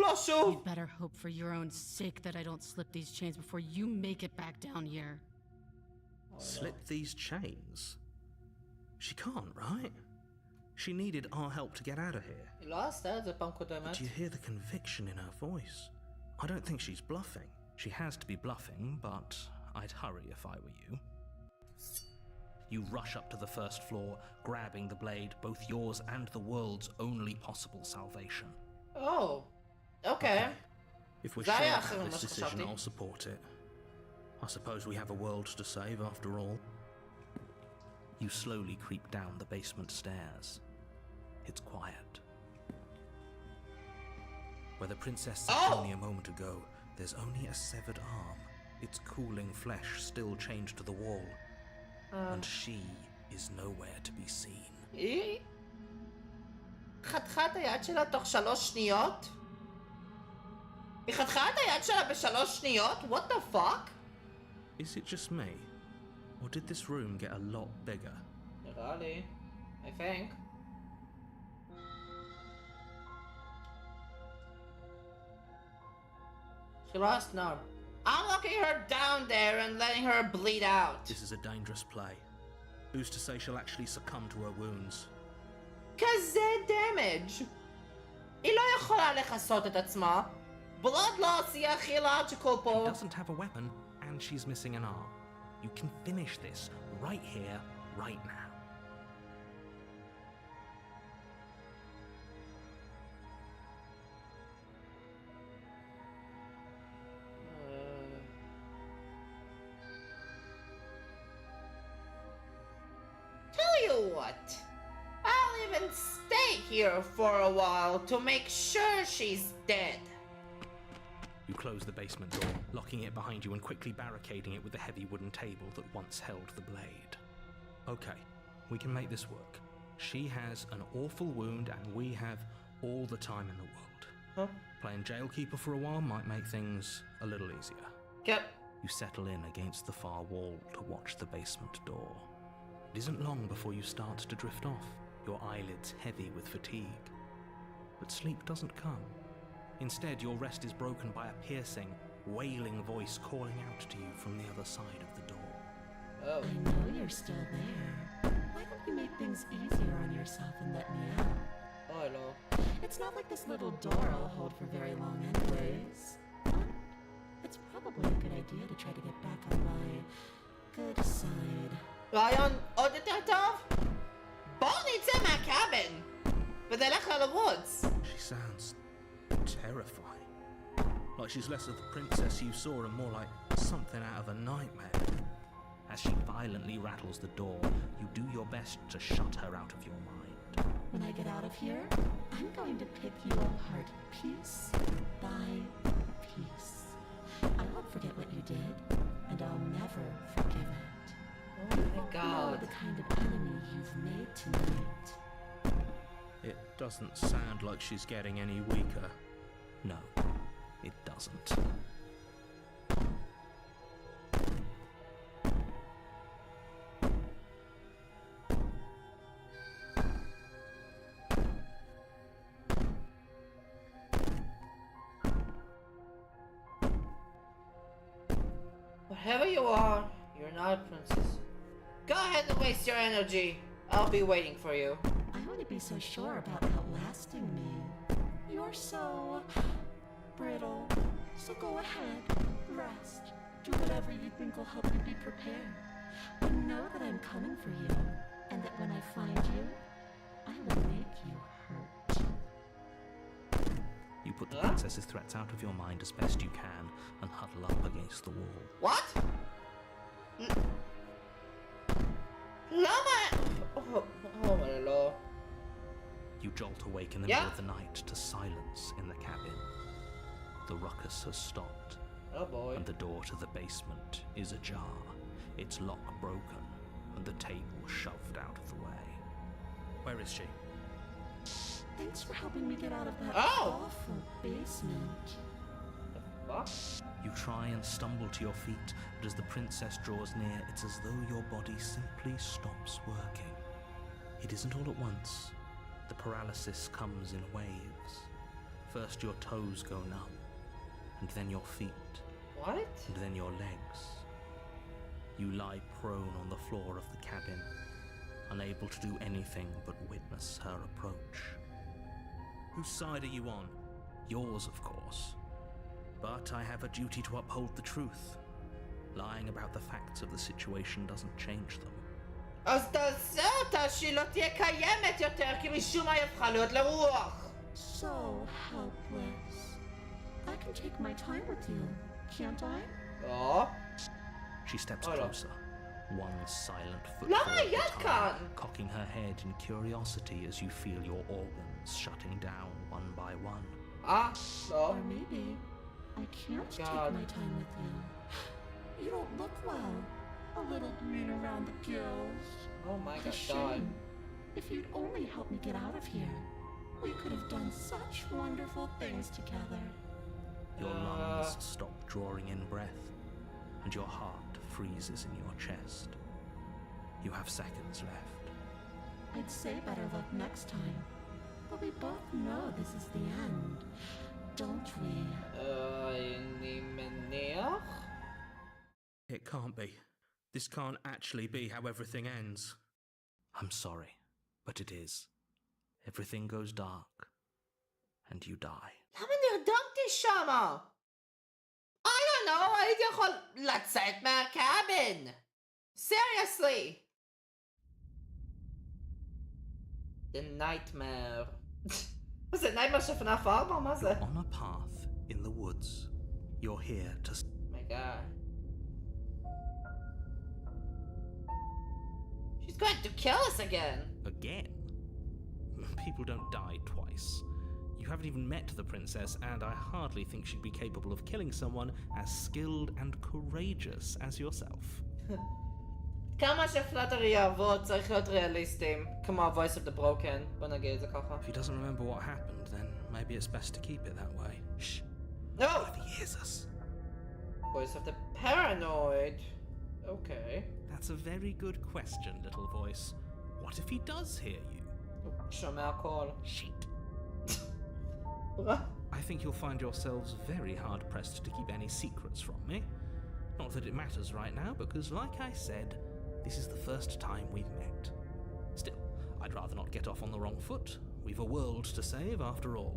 not sure. You'd better hope for your own sake that I don't slip these chains before you make it back down here. Slip these chains? She can't, right? She needed our help to get out of here. היא לא עשתה את זה פעם קודמת. Do you hear the conviction in her voice? I don't think she's bluffing. She has to be bluffing, but I'd hurry if I were you. You rush up to the first floor, grabbing the blade, both yours and the world's only possible salvation. Oh, okay. If we're זה sure היה about אחר this ממה decision, שחשבתי. I'll support it. I suppose we have a world to save after all. You slowly creep down the basement stairs. It's quiet. Where the princess sat only a moment ago, there's only a severed arm, its cooling flesh still chained to the wall. And she is nowhere to be seen. היא חתכה את היד שלה תוך 3 שניות? היא חתכה את היד שלה ב3 שניות? What the fuck? Is it just me? Or did this room get a lot bigger? נראה לי. I think. She lost an arm. I'm locking her down there and letting her bleed out. This is a dangerous play. Who's to say she'll actually succumb to her wounds? כזה damage. היא לא יכולה לכסות את עצמה. blood loss היא הכי logical She פה. doesn't have a weapon, and she's missing an arm. You can finish this right here, right now. Tell you what, I'll even stay here for a while to make sure she's dead. You close the basement door, locking it behind you and quickly barricading it with the heavy wooden table that once held the blade. Okay, we can make this work. She has an awful wound and we have all the time in the world. Huh? Playing jailkeeper for a while might make things a little easier. Yep. You settle in against the far wall to watch the basement door. It isn't long before you start to drift off, your eyelids heavy with fatigue. But sleep doesn't come. Instead, your rest is broken by a piercing, wailing voice calling out to you from the other side of the door. Oh. I know you're still there. Why don't you make things easier on yourself and let me out? Oh no. It's not like this little door will hold for very long anyways. But it's probably a good idea to try to get back on my good side. רעיון עוד יותר טוב? בואו נצא מהקאבן ונלך לוודס. She sounds terrifying. Like she's less of the princess you saw and more like something out of a nightmare. As she violently rattles the door, you do your best to shut her out of your mind. When I get out of here, I'm going to pick you apart piece by piece. I won't forget what you did, and I'll never forgive it. Oh You my won't know god. the kind of enemy you've made tonight. It doesn't sound like she's getting any weaker. No, it doesn't. Whatever you are, you're not a princess. Go ahead and waste your energy. I'll be waiting for you. I wouldn't be so sure about outlasting me. You're so brittle. So go ahead, rest. Do whatever you think will help you be prepared. But know that I'm coming for you, and that when I find you, I will make you hurt. You put the princess's threats out of your mind as best you can and huddle up against the wall. What? Lama! Oh my lord. You jolt awake in the Yeah. middle of the night to silence in the cabin. The ruckus has stopped, Oh boy. and the door to the basement is ajar, its lock broken, and the table shoved out of the way. Where is she? Thanks for helping me get out of that Oh! awful basement. What? You try and stumble to your feet, but as the princess draws near, it's as though your body simply stops working. It isn't all at once. The paralysis comes in waves. First your toes go numb, and then your feet, What? and then your legs. You lie prone on the floor of the cabin, unable to do anything but witness her approach. Whose side are you on? Yours, of course. But I have a duty to uphold the truth. Lying about the facts of the situation doesn't change them. אז תעשה אותה שהיא לא תהיה קיימת יותר, כי משום מה היא הפכה להיות לרוח. So helpless. I can take my time with you, can't I? Oh. She steps Hold on. closer, one silent foot למה forward at a היד time, כאן? cocking her head in curiosity as you feel your organs shutting down one by one. לא. Or maybe I can't take God. my time with you. You don't look well. A little green around the gills. Oh my What a god, shame. If you'd only help me get out of here, we could have done such wonderful things together. Your lungs stop drawing in breath, and your heart freezes in your chest. You have seconds left. I'd say better luck next time. But we both know this is the end, don't we? אני מניח? It can't be. This can't actually be how everything ends. I'm sorry, but it is. Everything goes dark, and you die. למה נרדמתי שמה? I don't know, הייתי יכול לצאת מהקאבין. Seriously. The nightmare. מה זה, nightmare של פנאף 4? מה זה? On a path in the woods, you're here to... Oh my god. She's going to kill us again. Again? People don't die twice. You haven't even met the princess, and I hardly think she'd be capable of killing someone as skilled and courageous as yourself. כמה שפלאטרי יעבוד צריך להיות ריאליסטים, כמו ה-voice of the broken, בוא נגיד את זה ככה. If he doesn't remember what happened, then maybe it's best to keep it that way. Shh. No! If he hears us. Voice of the paranoid. Okay. That's a very good question, little voice. What if he does hear you? שומע הכל. Shit. What? I think you'll find yourselves very hard-pressed to keep any secrets from me. Not that it matters right now, because like I said, this is the first time we've met. Still, I'd rather not get off on the wrong foot. We've a world to save after all.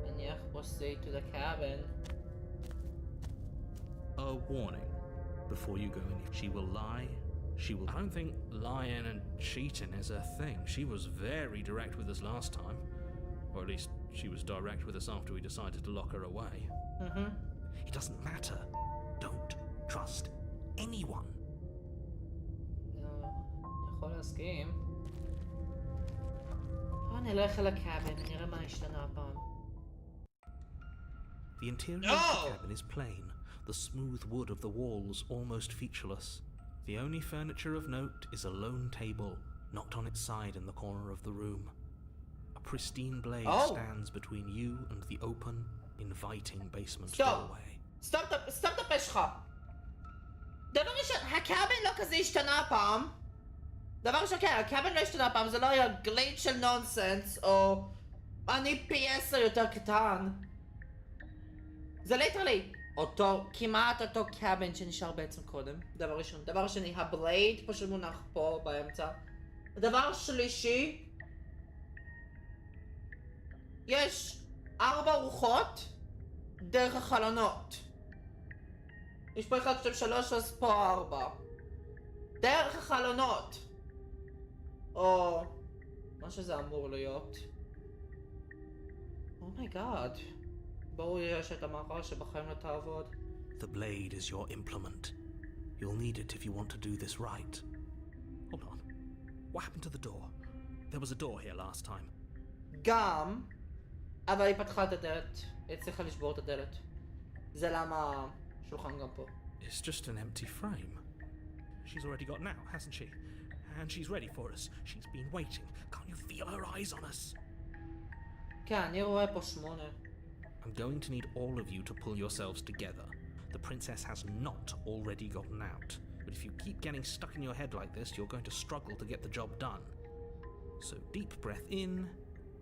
מניח proceed to the cabin. A warning before you go in. She will lie. She will... I don't think lying and cheating is a thing. She was very direct with us last time. Or at least She was direct with us after we decided to lock her away. It doesn't matter. Don't trust anyone. יכול להסכים. בוא נלך אל הקאבן ונראה מה השתנה הפעם. The interior of the cabin is plain, the smooth wood of the walls almost featureless. The only furniture of note is a lone table, knocked on its side in the corner of the room. A pristine blade stands between you and the open, inviting basement doorway. סטופ את הפה שלך. דבר ראשון, הקאבן לא כזה השתנה הפעם. דבר ראשון, כן, הקאבן לא השתנה הפעם, זה לא היה גליץ' של נונסנס, או אני פי 10 יותר קטן. זה ליטרלי כמעט אותו קאבן שנשאר בעצם קודם. דבר ראשון. דבר שני, הבלייד פשוט מונח פה באמצע. דבר שלישי, יש 4 רוחות דרך החלונות. יש פה 1, 2, 3, אז פה 4. דרך החלונות. או מה שזה אמור להיות. אומייגאד. בואו יש את המערכה שבחיים לא תעבוד. The blade is your implement. You'll need it if you want to do this right. Hold on. What happened to the door? There was a door here last time. גם, אבל היא פתחה את הדלת. היא הצליחה לשבור את הדלת. זה למה השולחן גם פה. It's just an empty frame. She's already got now, hasn't she? And she's ready for us. She's been waiting. Can't you feel her eyes on us? כן, אני רואה פה 8. I'm going to need all of you to pull yourselves together. The princess has not already gotten out. But if you keep getting stuck in your head like this, you're going to struggle to get the job done. So deep breath in,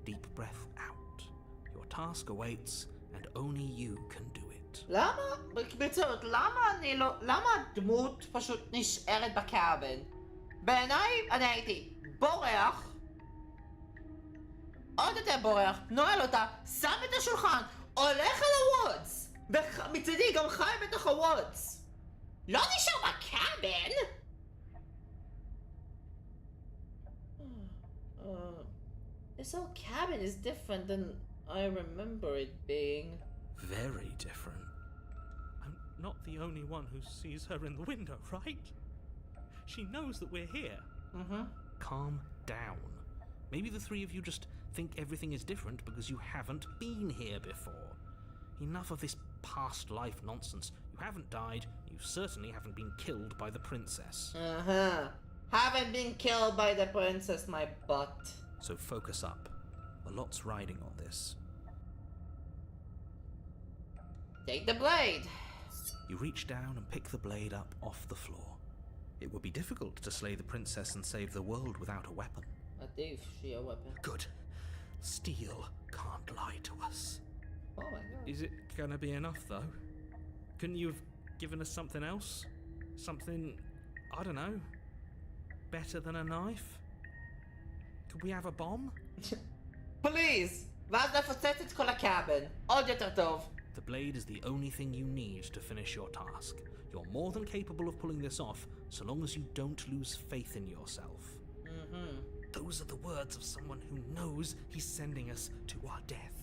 deep breath out. Your task awaits, and only you can do it. למה? בקיצור, למה הדמות פשוט נשארת בקאבן? בעיניי אני הייתי בורח, עוד יותר בורח, נועל אותה, שם את השולחן, הולך על הוודס, מצדי גם חי בתוך הוודס. לא נשאר בקאבן! This whole cabin is different than I remember it being. Very different. I'm not the only one who sees her in the window, right? She knows that we're here. Calm down. Maybe the three of you just think everything is different because you haven't been here before. Enough of this past life nonsense. You haven't died. You certainly haven't been killed by the princess. Haven't been killed by the princess, my butt. So focus up. A lot's riding on this. Take the blade. You reach down and pick the blade up off the floor. It would be difficult to slay the princess and save the world without a weapon. עדיף שיהיה weapon. Good. Steel can't lie to us. Oh my god. Is it gonna be enough, though? Couldn't you have given us something else? Something, I don't know, better than a knife? Could we have a bomb? Please! ואז לפוצץ את כל הקאבן. עוד יותר טוב. The blade is the only thing you need to finish your task. You're more than capable of pulling this off, so long as you don't lose faith in yourself. Those are the words of someone who knows he's sending us to our death.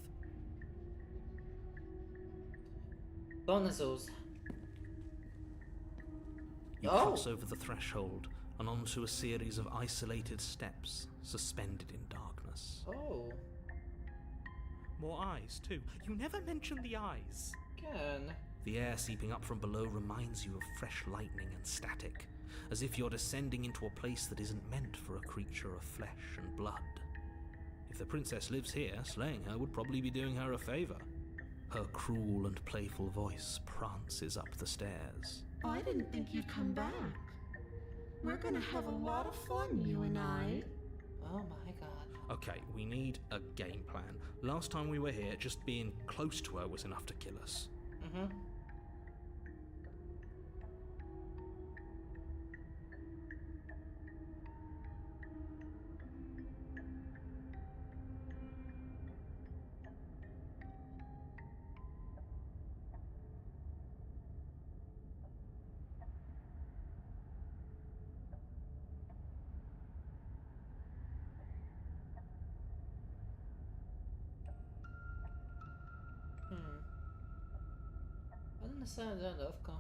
בוא נזוז. You cross over the threshold and onto a series of isolated steps, suspended in darkness. Oh. More eyes, too. You never mention the eyes. כן. The air seeping up from below reminds you of fresh lightning and static, as if you're descending into a place that isn't meant for a creature of flesh and blood. If the princess lives here, slaying her would probably be doing her a favor. Her cruel and playful voice prances up the stairs. I didn't think you'd come back. We're gonna have a lot of fun, you and I. Oh my god. Okay, we need a game plan. Last time we were here, just being close to her was enough to kill us. בסדר דווקא.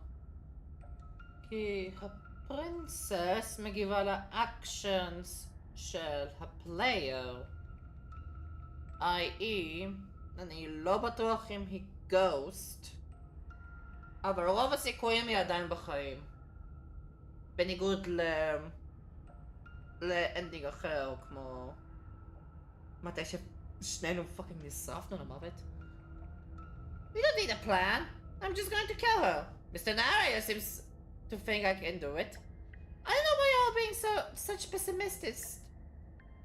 כי הפרינסס מגיבה לאקשנס של הפלייר. i.e. אני לא בטוח אם היא גוסט, אבל רוב הסיכויים היא עדיין בחיים. בניגוד לאנדינג אחר, כמו מתי ששנינו פאקינג נשרפנו למוות. We don't need a plan. I'm just going to kill her. Mr. Nario seems to think I can do it. I don't know why you're all being such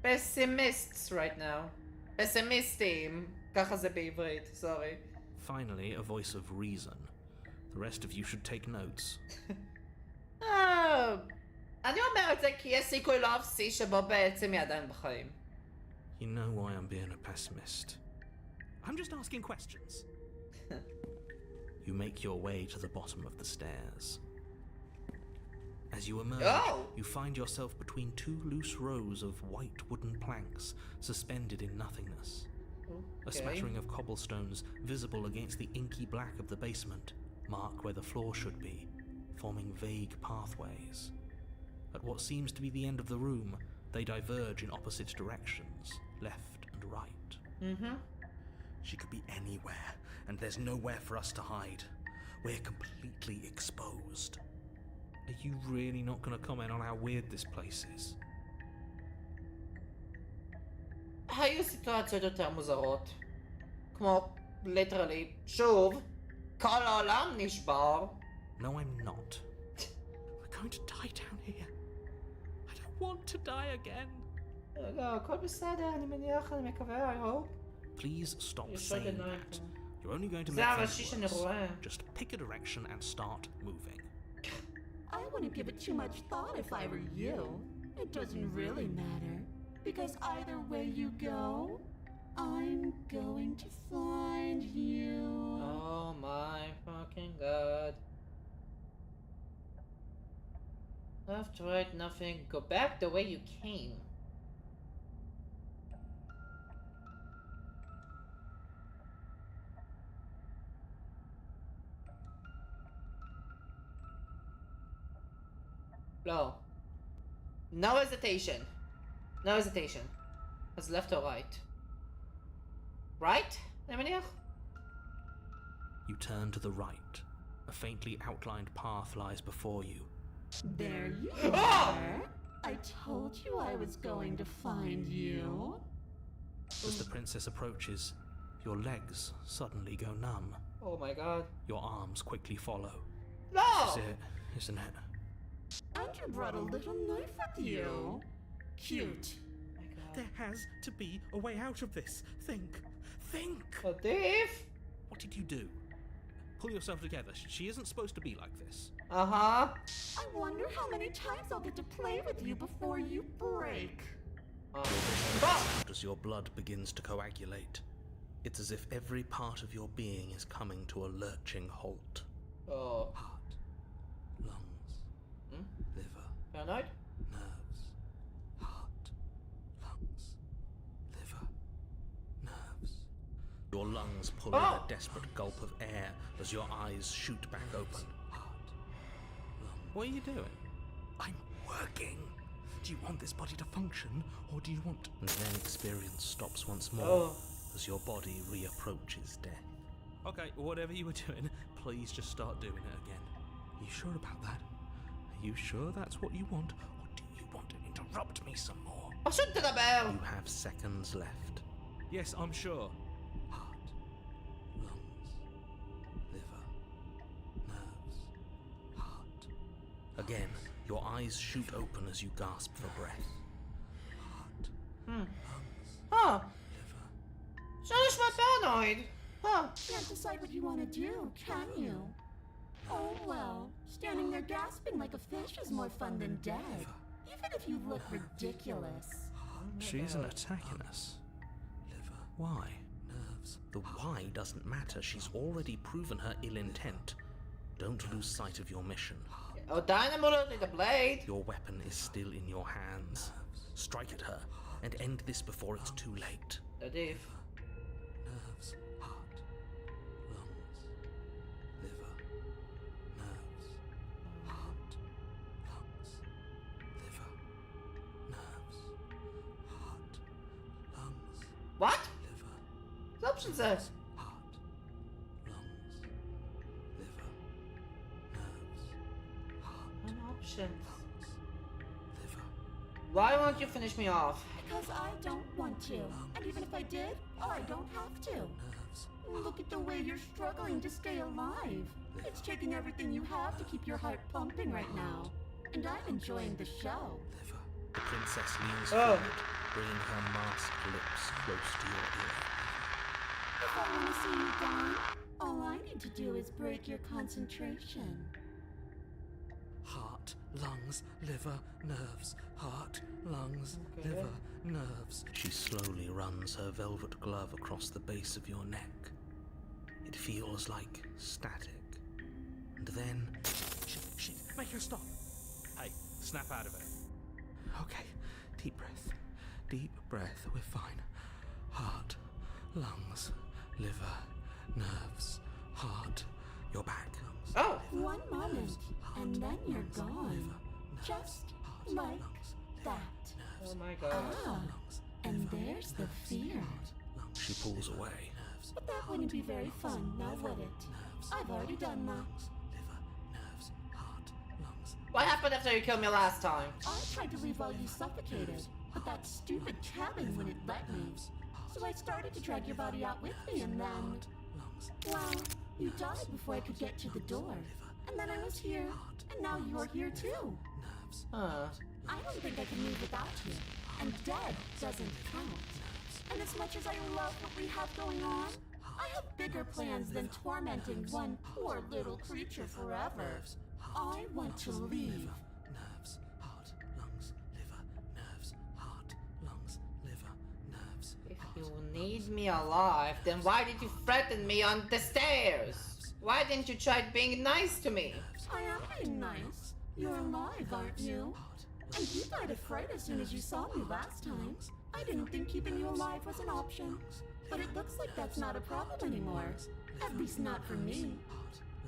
pessimists right now. פסימיסטים, ככה זה בעברית, sorry. Finally, a voice of reason. The rest of you should take notes. אני אומר את זה כי יש סיכוי לא אפסי שבו בעצם היא עדיין בחיים. You know why I'm being a pessimist. I'm just asking questions. You make your way to the bottom of the stairs. As you emerge, you find yourself between two loose rows of white wooden planks suspended in nothingness. A smattering of cobblestones visible against the inky black of the basement mark where the floor should be, forming vague pathways. At what seems to be the end of the room, they diverge in opposite directions, left and right. She could be anywhere, and there's nowhere for us to hide. We're completely exposed. Are you really not going to comment on how weird this place is? היו סיטואציות יותר מוזרות. כמו, ליטרלי, שוב, כל העולם נשבר. No, I'm not. We're going to die down here. I don't want to die again. לא, הכל בסדר, אני מניח, אני מקווה, I hope. Please stop saying that. You're only going to זה make הראשי things שאני worse. רואה. Just pick a direction and start moving. I wouldn't give it too much thought if I were you. It doesn't really matter, because either way you go, I'm going to find you. Oh my fucking god. Left, right, nothing. Go back the way you came. No. No hesitation. No hesitation. As left or right? Right? אני מניח? You turn to the right. A faintly outlined path lies before you. There you are. I told you I was going to find you. As the princess approaches, your legs suddenly go numb. Oh my god. Your arms quickly follow. No! This is it, isn't it? And you brought a little knife with you. Cute. Oh my god. There has to be a way out of this. Think. Think! Oh, Dave? What did you do? Pull yourself together. She isn't supposed to be like this. Uh-huh. I wonder how many times I'll get to play with you before you break. As your blood begins to coagulate, it's as if every part of your being is coming to a lurching halt. Oh. Heart, lungs, liver, Paranoid? nerves. Heart, lungs, liver, nerves. Your lungs pull in a desperate gulp of air as your eyes shoot back open. Heart, lungs. What are you doing? I'm working. Do you want this body to function, or do you want... And then experience stops once more as your body reapproaches death. Okay, whatever you were doing, please just start doing it again. Are you sure about that? Are you sure that's what you want, or do you want to interrupt me some more? פשוט תדבר! You have seconds left. Yes, I'm sure. Heart, lungs, liver, nerves, heart. Again, your eyes shoot open as you gasp for breath. Heart, lungs, Huh. liver. אפשר נשמע paranoid. Huh. Can't decide what you want to do, can you? Oh well, standing there gasping like a fish is more fun than dead. Even if you look ridiculous. She isn't attacking us. Liver, Why? nerves. The why doesn't matter. She's already proven her ill intent. Don't lose sight of your mission. Oh, dynamo in the blade. Your weapon is still in your hands. Strike at her and end this before it's too late. Oh, Dave. Nerves, heart, lungs, liver, What? liver, The option says. heart, lungs, liver, nerves, heart, An option. lungs, liver, Why won't you finish me off? Because I don't want to. And even if I did, I don't have to. nerves, Look at the way you're struggling to stay alive. It's taking everything you have to keep your heart pumping right now. And I'm enjoying the show. liver. The princess leans Oh. forward, bringing her masked lips close to your ear. If I want to see you die, all I need to do is break your concentration. Heart, lungs, liver, nerves. Heart, lungs, Okay. liver, nerves. She slowly runs her velvet glove across the base of your neck. It feels like static. And then... Shit, make her stop. Hey, snap out of it. Okay, deep breath. Deep breath, we're fine. Heart, lungs, liver, nerves. Heart, you're back. Oh! One moment, and then you're gone. Just like that. Oh my god. Ah, and there's the fear. She pulls away. But that wouldn't be very fun, now would it? I've already done that. Liver, nerves, heart, lungs. What happened after you killed me last time? I tried to leave while you suffocated, but that stupid cabin wouldn't let me. So I started to drag your body out with me, and then... Well, you died before I could get to the door. And then I was here, and now you're here too. Huh. I don't think I can move without you, and dead doesn't count. And as much as I love what we have going on, I have bigger plans than tormenting one poor little creature forever. I want to leave. Nerves, heart, lungs, liver, nerves, heart, lungs, liver, nerves. If you need me alive, then why did you threaten me on the stairs? Why didn't you try being nice to me? I am being nice. You're alive, aren't you? And you died of fright as soon as you saw me last time. I didn't think keeping you alive was an option. But it looks like that's not a problem anymore. At least not for me.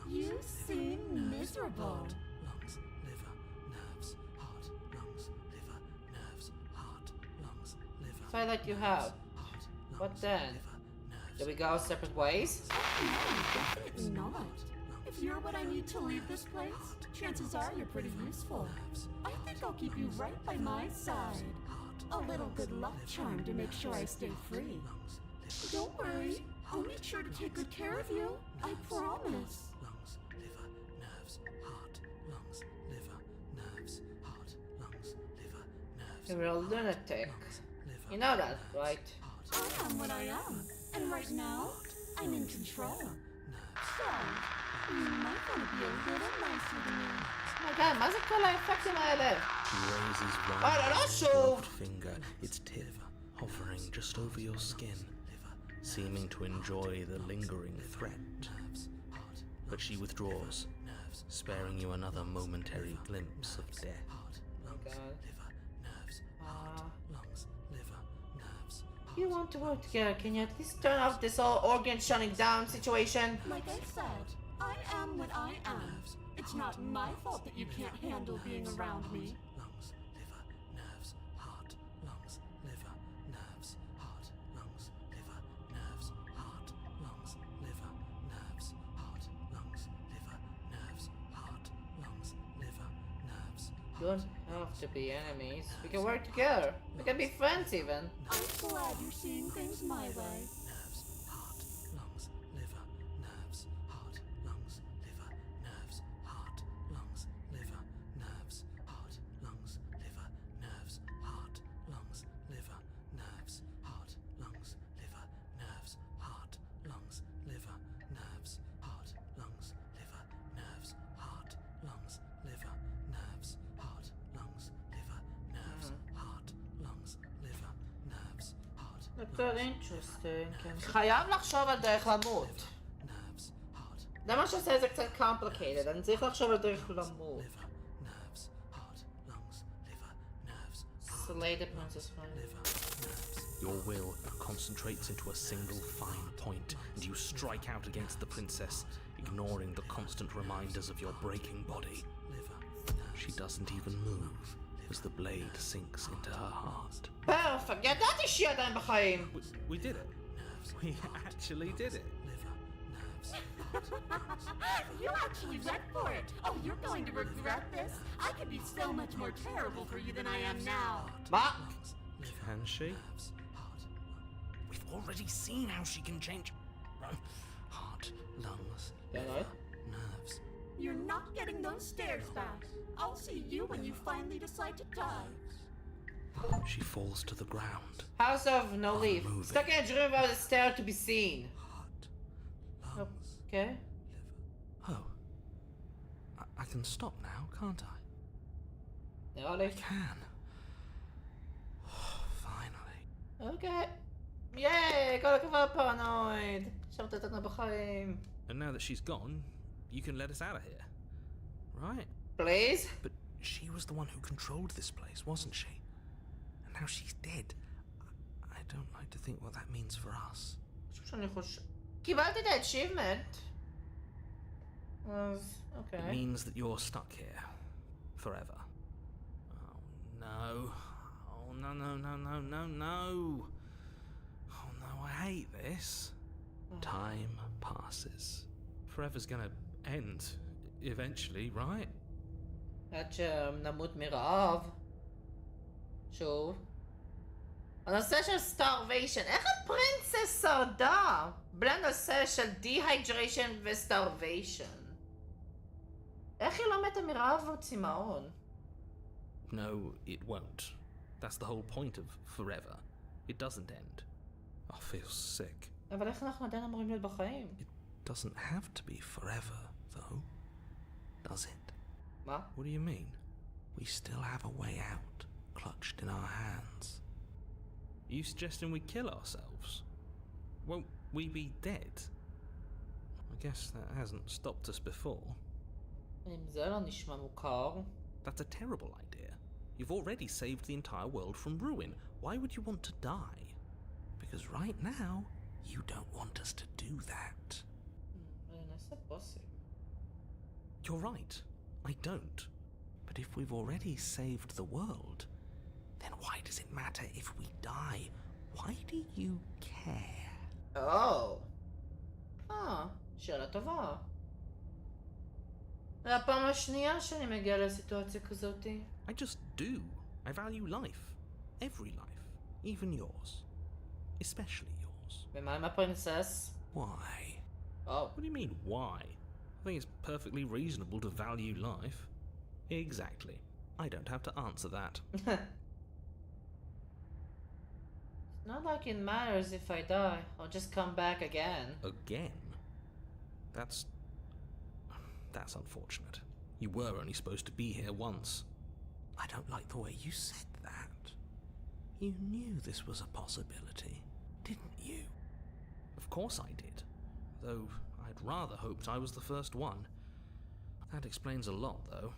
You seem miserable. Lungs, liver, nerves, heart, lungs, liver, nerves, heart, lungs, liver. If I let you have, what then? Do we go separate ways? No, definitely not. If you're what I need to leave this place, chances are you're pretty useful. I think I'll keep you right by my side. A little good luck charm to make sure I stay free. Don't worry, I'll make sure to take good care of you. I promise. Lungs, liver, nerves, heart, lungs, liver, nerves, heart, lungs, liver, nerves. You're a lunatic. Liver, You know that, right? I am what I am, and right now, I'm in control. So, you might want to be a little nicer to me. Oh my god, מה זה כל האפקטים האלה? He raises one I don't know, gloved finger, its tip hovering just over your skin, seeming to enjoy the lingering threat. But she withdraws, sparing you another momentary glimpse of death. Oh my god. Uh, Lungs, liver, nerves. if you want to work together, can you at least turn off this whole organ shutting down situation? Like I said, I am what I am. It's not my fault that you can't handle being around me. Lungs, liver, nerves, heart, lungs, liver, nerves, heart, lungs, liver, nerves, heart, lungs, liver, nerves, heart, lungs, liver, nerves, heart, lungs, liver, nerves. You don't have to be enemies. We can work together. We can be friends even. I'm glad you're seeing things my way. Nerves, heart, lungs, liver, nerves, heart, lungs, liver, nerves, heart, lungs, liver, nerves, heart, lungs, liver, nerves, heart, lungs, liver, nerves, heart, lungs, liver, nerves, heart, lungs, liver, nerves, heart, lungs, liver, nerves, heart, lungs, liver, nerves, heart, lungs, liver, nerves, heart, lungs, liver, nerves, heart. That's very interesting. אני חייב לחשוב על דרך למות. Nerves, heart, זה מה שעושה את זה קצת complicated. אני צריך לחשוב על דרך למות. liver, nerves, heart, lungs, liver, nerves, Slay the princess fire. liver, nerves. Your will concentrates into a single fine point, and you strike out against the princess, ignoring the constant reminders of your breaking body. She doesn't even move as the blade sinks into her heart. פרפקט, ידעתי שהיא עדיין בחיים. We did it. We actually did it. You actually went for it. Oh, you're going to regret this. I could be so much more terrible for you than I am now. מה? Can she? We've already seen how she can change. Heart, lungs, כן, right? nerves. You're not getting those stairs back. I'll see you when you finally decide to die. She falls to the ground. House of no leaf. Moving. Stuck in a dream about the stair to be seen. Heart, lungs, Okay. liver. Oh. I can stop now, can't I? נראה לי. I can. Finally. אוקיי. ייי, כל הכבוד פרנואיד. שמת אותנו בחיים. And now that she's gone, you can let us out of here. Right? Please? But she was the one who controlled this place, wasn't she? And now she's dead. I don't like to think what that means for us. שאני חושב... קיבלתי את ה-achievement. אז, It אוקיי. means that you're stuck here. Forever. Oh no. Oh no, no, no, no, no, no. Oh no, I hate this. Time passes. Forever's gonna end. Eventually, right? עד שנמות מרעב. שוב. הנושא של starvation. איך הפרינסס שרדה? בלי הנושא של dehydration ו-starvation. איך היא לא מתה מרעב וצמאון? No, it won't. That's the whole point of forever. It doesn't end. I feel sick. אבל איך אנחנו עדיין אמורים להיות בחיים? It doesn't have to be forever, though. Does it? מה? What do you mean? We still have a way out, clutched in our hands. Are you suggesting we kill ourselves? Won't we be dead? I guess that hasn't stopped us before. אם זה לא נשמע מוכר. That's a terrible idea. You've already saved the entire world from ruin. Why would you want to die? Because right now, you don't want us to do that. נעשה בוסים. You're right. I don't. But if we've already saved the world, then why does it matter if we die? Why do you care? או. שאלה טובה. זה הפעם השנייה שאני מגיע לסיטואציה כזאת. I just do. I value life. Every life. Even yours. Especially yours. ומה עם הפרינסס? Why? או. What do you mean, why? I think it's perfectly reasonable to value life. Exactly. I don't have to answer that. It's not like it matters if I die. I'll just come back again. Again? That's unfortunate. You were only supposed to be here once. I don't like the way you said that. You knew this was a possibility, didn't you? Of course I did. Though I'd rather hoped I was the first one. That explains a lot, though.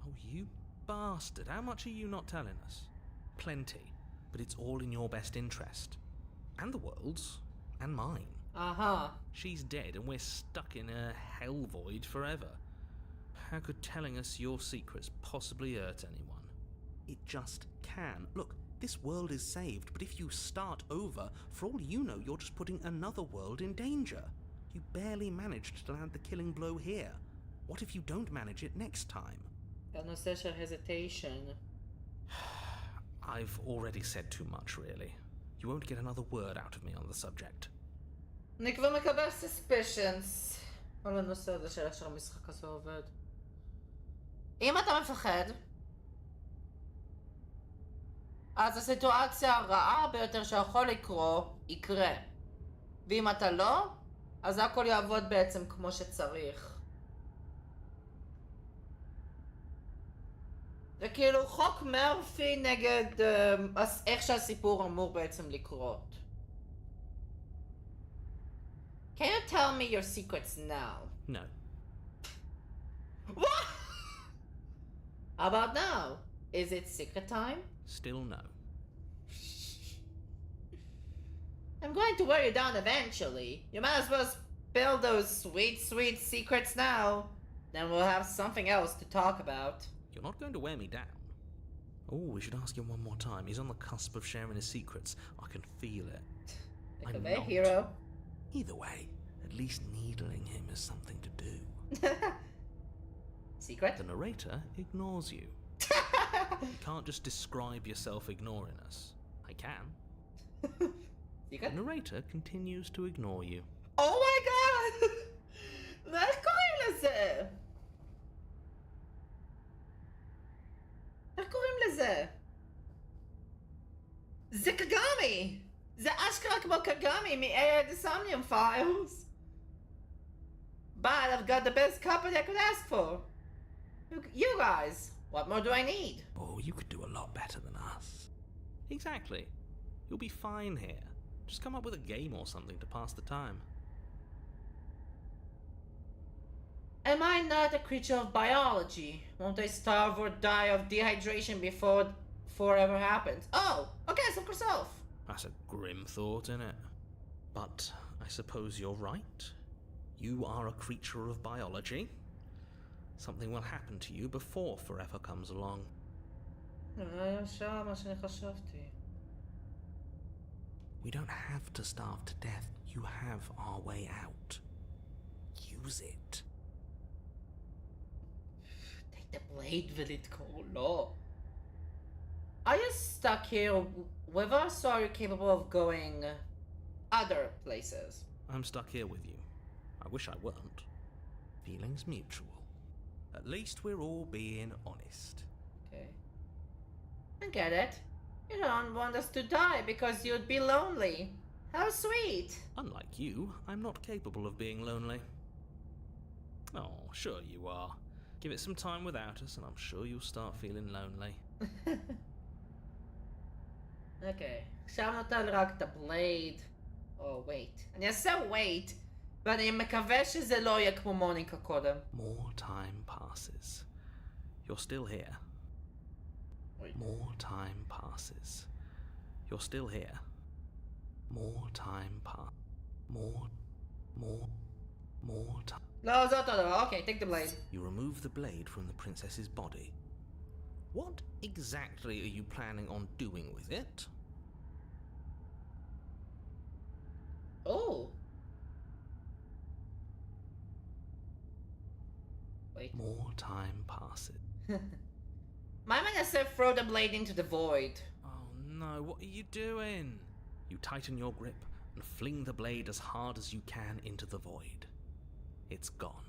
Oh, you bastard. How much are you not telling us? Plenty. But it's all in your best interest. And the world's. And mine. Uh-huh. She's dead and we're stuck in a hell void forever. How could telling us your secrets possibly hurt anyone? It just can. Look, this world is saved, but if you start over, for all you know, you're just putting another world in danger. You barely managed to land the killing blow here. What if you don't manage it next time? הנושא של hesitation. I've already said too much, really. You won't get another word out of me on the subject. אני כבר מקבל suspicions על הנושא הזה של איך המשחק הזה עובד. אם אתה מפחד, אז הסיטואציה הרעה ביותר שיכול לקרות, יקרה. ואם אתה לא, אז הכל יעבוד בעצם כמו שצריך. זה כאילו חוק מרפי נגד איך שהסיפור אמור בעצם לקרות. Can you tell me your secrets now? No. What? How about now? Is it secret time? Still no. I'm going to wear you down eventually. You might as well spill those sweet, sweet secrets now. Then we'll have something else to talk about. You're not going to wear me down. Oh, we should ask him one more time. He's on the cusp of sharing his secrets. I can feel it. Like I'm a not. hero. Either way, at least needling him is something to do. Secret? The narrator ignores you. You can't just describe yourself ignoring us. I can. Secret? The narrator continues to ignore you. Oh my god! איך קוראים לזה? איך קוראים לזה? זה קגאמי! זה אשכרה כמו קגאמי מ-A.I. Somnium Files. But I've got the best company I could ask for. You guys, what more do I need? Oh, you could do a lot better than us. Exactly. You'll be fine here. Just come up with a game or something to pass the time. Am I not a creature of biology? Won't I starve or die of dehydration before forever happens? Oh, okay, so yourself. That's a grim thought, innit? But I suppose you're right. You are a creature of biology. Something will happen to you before forever comes along. We don't have to starve to death. You have our way out. Use it. Take the blade with it, Colo. Are you stuck here with us, or are you capable of going other places? I'm stuck here with you. I wish I weren't. Feelings mutual. At least we're all being honest. Okay. I get it. You don't want us to die because you'd be lonely. How sweet. Unlike you, I'm not capable of being lonely. Oh, sure you are. Give it some time without us and I'm sure you'll start feeling lonely. Okay. עכשיו נותן רק את הבלייד. Oh, wait. אני אעשה wait. ואני מקווה שזה לא יהיה כמו מוניקה קודם. More time passes. You're still here. Wait. More time passes. You're still here. More time more time. לא, זה אותו דבר. Okay, take the blade. You remove the blade from the princess's body. What exactly are you planning on doing with it? Oh. Wait. More time passes. My man said throw the blade into the void. Oh no, what are you doing? You tighten your grip and fling the blade as hard as you can into the void. It's gone.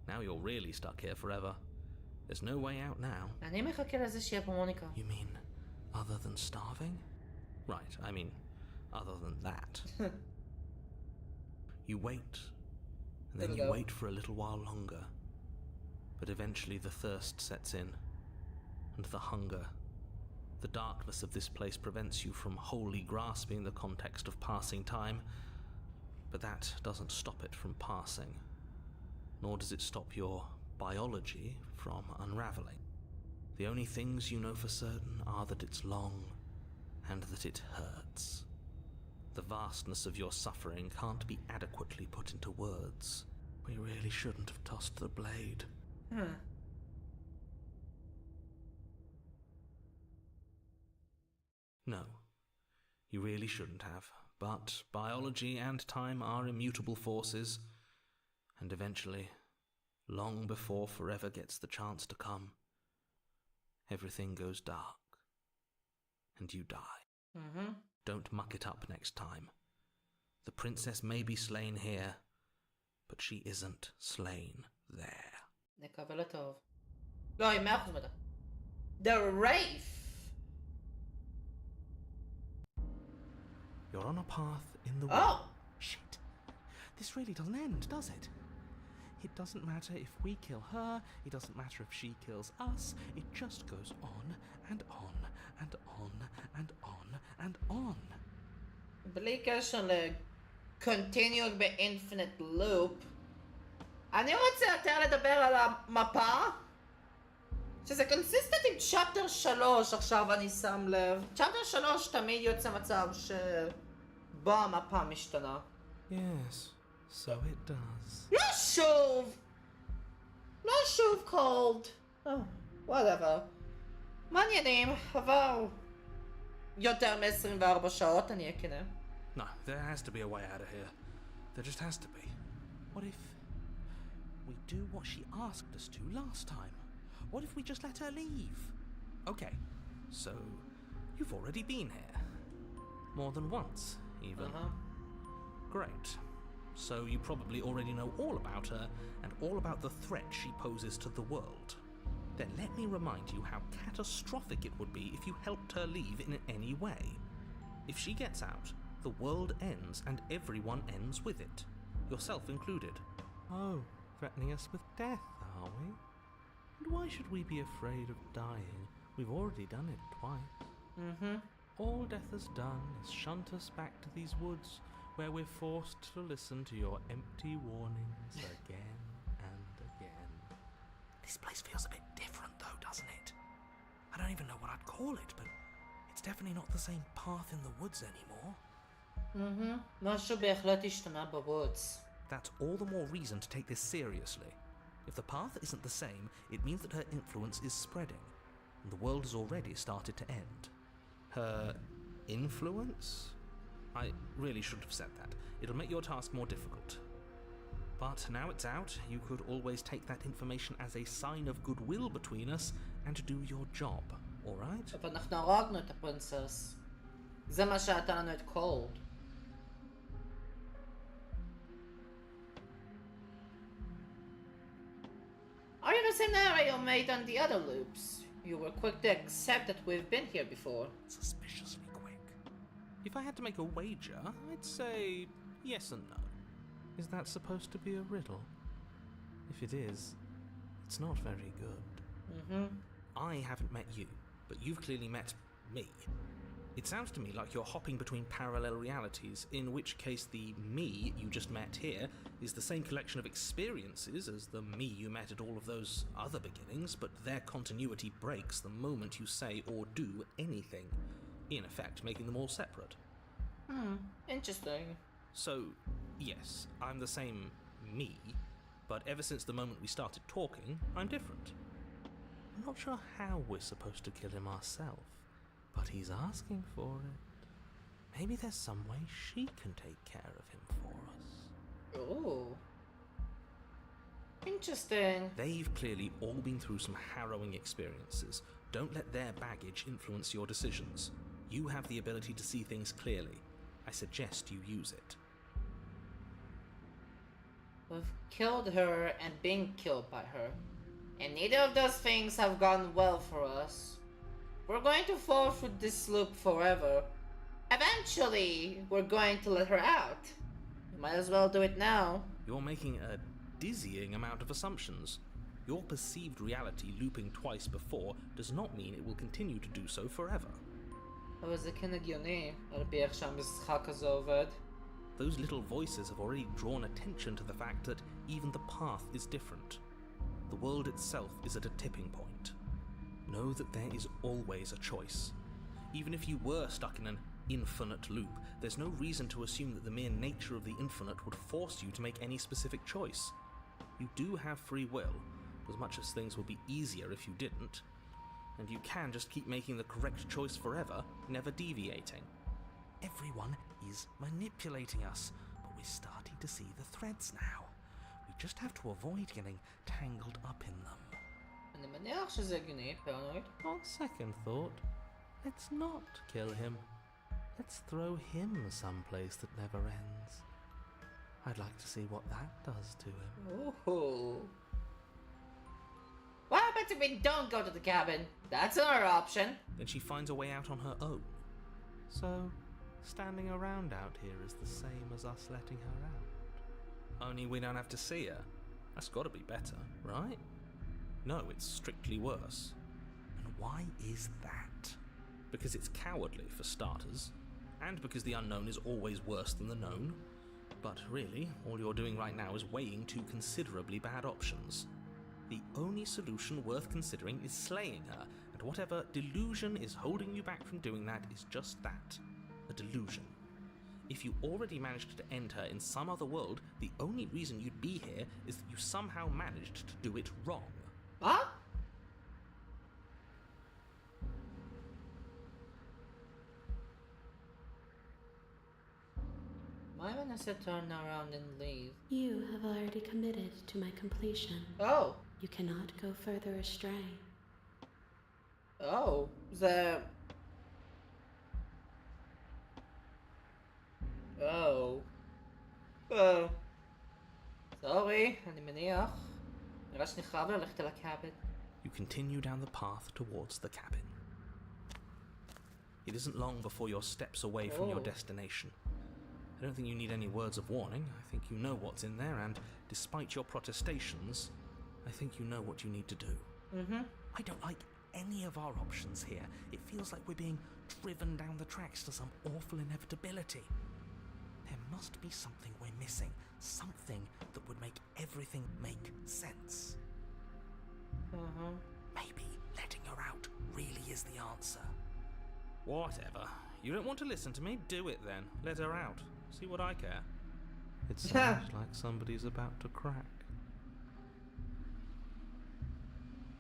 Now you're really stuck here forever. There's no way out now. אני מחכה לזה שיהיה פה מוניקה. You mean other than starving? Right, I mean other than that. You wait, and then you wait for a little while longer. But eventually the thirst sets in, and the hunger. The darkness of this place prevents you from wholly grasping the context of passing time, but that doesn't stop it from passing, nor does it stop your biology from unraveling. The only things you know for certain are that it's long and that it hurts. The vastness of your suffering can't be adequately put into words. We really shouldn't have tossed the blade. No, you really shouldn't have. But biology and time are immutable forces, and eventually, long before forever gets the chance to come, everything goes dark, and you die. Don't muck it up next time. The princess may be slain here, but she isn't slain there. נקווה לטוב. לא, היא 100% מתה. The Wraith! You're on a path in the Oh! Shit. This really doesn't end, does it? It doesn't matter if we kill her, it doesn't matter if she kills us, it just goes on and on and on and on and on. בלי קשר ל-continued ב-infinite loop. אני רוצה יותר לדבר על המפה. שזה consistent עם צ'פטר 3 עכשיו אני שם לב. צ'פטר 3 תמיד יוצא מצב שבו המפה משתנה. Yes, so it does. לא שוב! לא שוב cold. Oh, whatever. מעניינים, עבר יותר מ-24 שעות, אני אכנה. No, there has to be a way out of here. There just has to be. What if we do what she asked us to last time? What if we just let her leave? Okay, so you've already been here. More than once, even. Great. So you probably already know all about her and all about the threat she poses to the world. Then let me remind you how catastrophic it would be if you helped her leave in any way. If she gets out, the world ends and everyone ends with it, yourself included. Oh, threatening us with death, are we? And why should we be afraid of dying? We've already done it twice. All death has done is shunt us back to these woods, where we're forced to listen to your empty warnings again and again. This place feels a bit different though, doesn't it? I don't even know what I'd call it, but it's definitely not the same path in the woods anymore. משהו בהחלט השתנה בווץ. That's all the more reason to take this seriously. If the path isn't the same, it means that her influence is spreading, and the world has already started to end. Her influence? I really shouldn't have said that. It'll make your task more difficult. But now it's out, you could always take that information as a sign of goodwill between us and to do your job, alright? אבל אנחנו הרגנו את הפרינסס. זה מה שעתה לנו את קולד. Are you the scenario made on the other loops? You were quick to accept that we've been here before. Suspiciously quick. If I had to make a wager, I'd say yes and no. Is that supposed to be a riddle? If it is, it's not very good. I haven't met you, but you've clearly met me. It sounds to me like you're hopping between parallel realities, in which case the me you just met here is the same collection of experiences as the me you met at all of those other beginnings, but their continuity breaks the moment you say or do anything, in effect making them all separate. Interesting. So, yes, I'm the same me, but ever since the moment we started talking, I'm different. I'm not sure how we're supposed to kill him ourselves, but he's asking for it. Maybe there's some way she can take care of him for us. Oh. Interesting. They've clearly all been through some harrowing experiences. Don't let their baggage influence your decisions. You have the ability to see things clearly. I suggest you use it. We've killed her and been killed by her. And neither of those things have gone well for us. We're going to fall through this loop forever. Eventually, we're going to let her out. We might as well do it now. You're making a dizzying amount of assumptions. Your perceived reality looping twice before does not mean it will continue to do so forever. אבל זה כן הגיוני, על פי איך שהמשחק הזה עובד. Those little voices have already drawn attention to the fact that even the path is different. The world itself is at a tipping point. Know that there is always a choice. Even if you were stuck in an infinite loop, there's no reason to assume that the mere nature of the infinite would force you to make any specific choice. You do have free will, as much as things would be easier if you didn't. And you can just keep making the correct choice forever, never deviating. Everyone is manipulating us, but we're starting to see the threads now. We just have to avoid getting tangled up in them. אני מניח שזה הגיוני, פרנואיד. On second thought, let's not kill him. Let's throw him someplace that never ends. I'd like to see what that does to him. Ooh. What happens if we don't go to the cabin? That's another option. Then she finds a way out on her own. So, standing around out here is the same as us letting her out. Only we don't have to see her. That's got to be better, right? No, it's strictly worse. And why is that? Because it's cowardly, for starters, and because the unknown is always worse than the known. But really, all you're doing right now is weighing two considerably bad options. The only solution worth considering is slaying her, and whatever delusion is holding you back from doing that is just that, a delusion. If you already managed to end her in some other world, the only reason you'd be here is that you somehow managed to do it wrong. What? Why mנסה turn around and leave? You have already committed to my completion. Oh. You cannot go further astray. Oh. זה... Oh. Oh. סורי, אני מניח. נראה שאני חייב ללכת אל הקאבן. You continue down the path towards the cabin. It isn't long before you're steps away from your destination. I don't think you need any words of warning. I think you know what's in there, and despite your protestations, I think you know what you need to do. I don't like any of our options here. It feels like we're being driven down the tracks to some awful inevitability. There must be something we're missing. Something that would make everything make sense. Maybe letting her out really is the answer. Whatever. You don't want to listen to me? Do it then. Let her out. See what I care. It sounds like somebody's about to crack.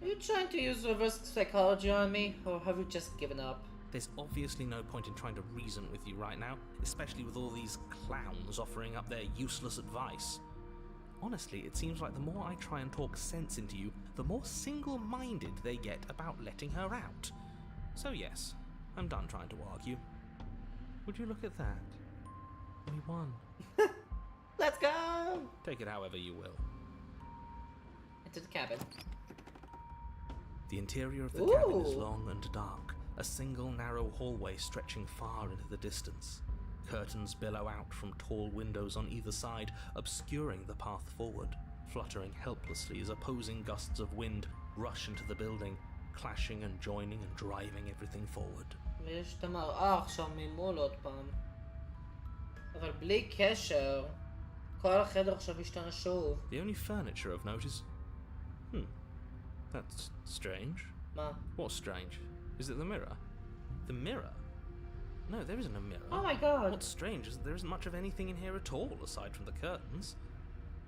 Are you trying to use reverse psychology on me, or have you just given up? There's obviously no point in trying to reason with you right now, especially with all these clowns offering up their useless advice. Honestly, it seems like the more I try and talk sense into you, the more single-minded they get about letting her out. So yes, I'm done trying to argue. Would you look at that? We won. Let's go! Take it however you will. Into the cabin. The interior of the cabin is long and dark, a single narrow hallway stretching far into the distance. Curtains billow out from tall windows on either side, obscuring the path forward, fluttering helplessly as opposing gusts of wind rush into the building, clashing and joining and driving everything forward. ויש את המראה עכשיו ממול עוד פעם. אבל בלי קשר, כל החדר עכשיו השתנה שוב. The only furniture of note is... That's strange. מה? What's strange? Is it the mirror? The mirror? No, there isn't a mirror. Oh my god. What's strange is that there isn't much of anything in here at all, aside from the curtains.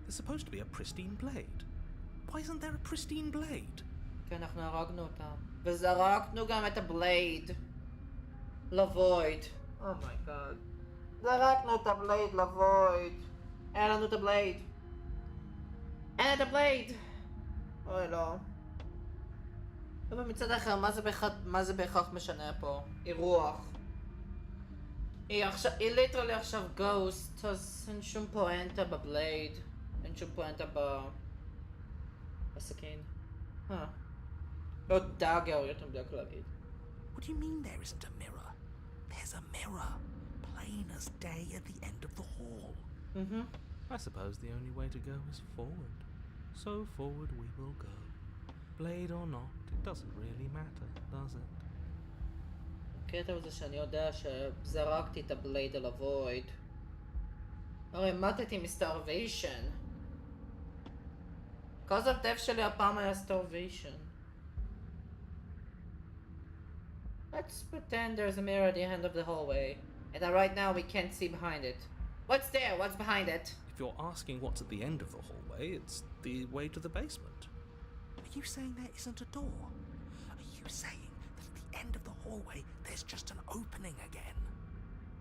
There's supposed to be a pristine blade. Why isn't there a pristine blade? כי אנחנו הרגנו אותם. וזרקנו גם את הבלייד. לוויד. אומייגאד. זרקנו את הבלייד לוויד. אין לנו את הבלייד. אין את הבלייד. אוי לא. אבל מצד אחר, מה זה בהכרח משנה פה? היא רוח. היא ליטרלי עכשיו גוסט, אז אין שום פואנטה בבלייד. אין שום פואנטה בסכין. לא דאגר, יותר מדויק להגיד. What do you mean there isn't a mirror? There's a mirror, plain as day at the end of the hall. I suppose the only way to go is forward. So forward we will go. Blade or not, it doesn't really matter, does it? הקטע הוא זה שאני יודע שזרקתי את הבלייד על הוויד. הרי מתתי מסטארוויישן. cause of death שלי הפעם היה starvation. Let's pretend there's a mirror at the end of the hallway. And that right now we can't see behind it. What's there? What's behind it? If you're asking what's at the end of the hallway, it's the way to the basement. Are you saying there isn't a door? Are you saying that at the end of the hallway there's just an opening again?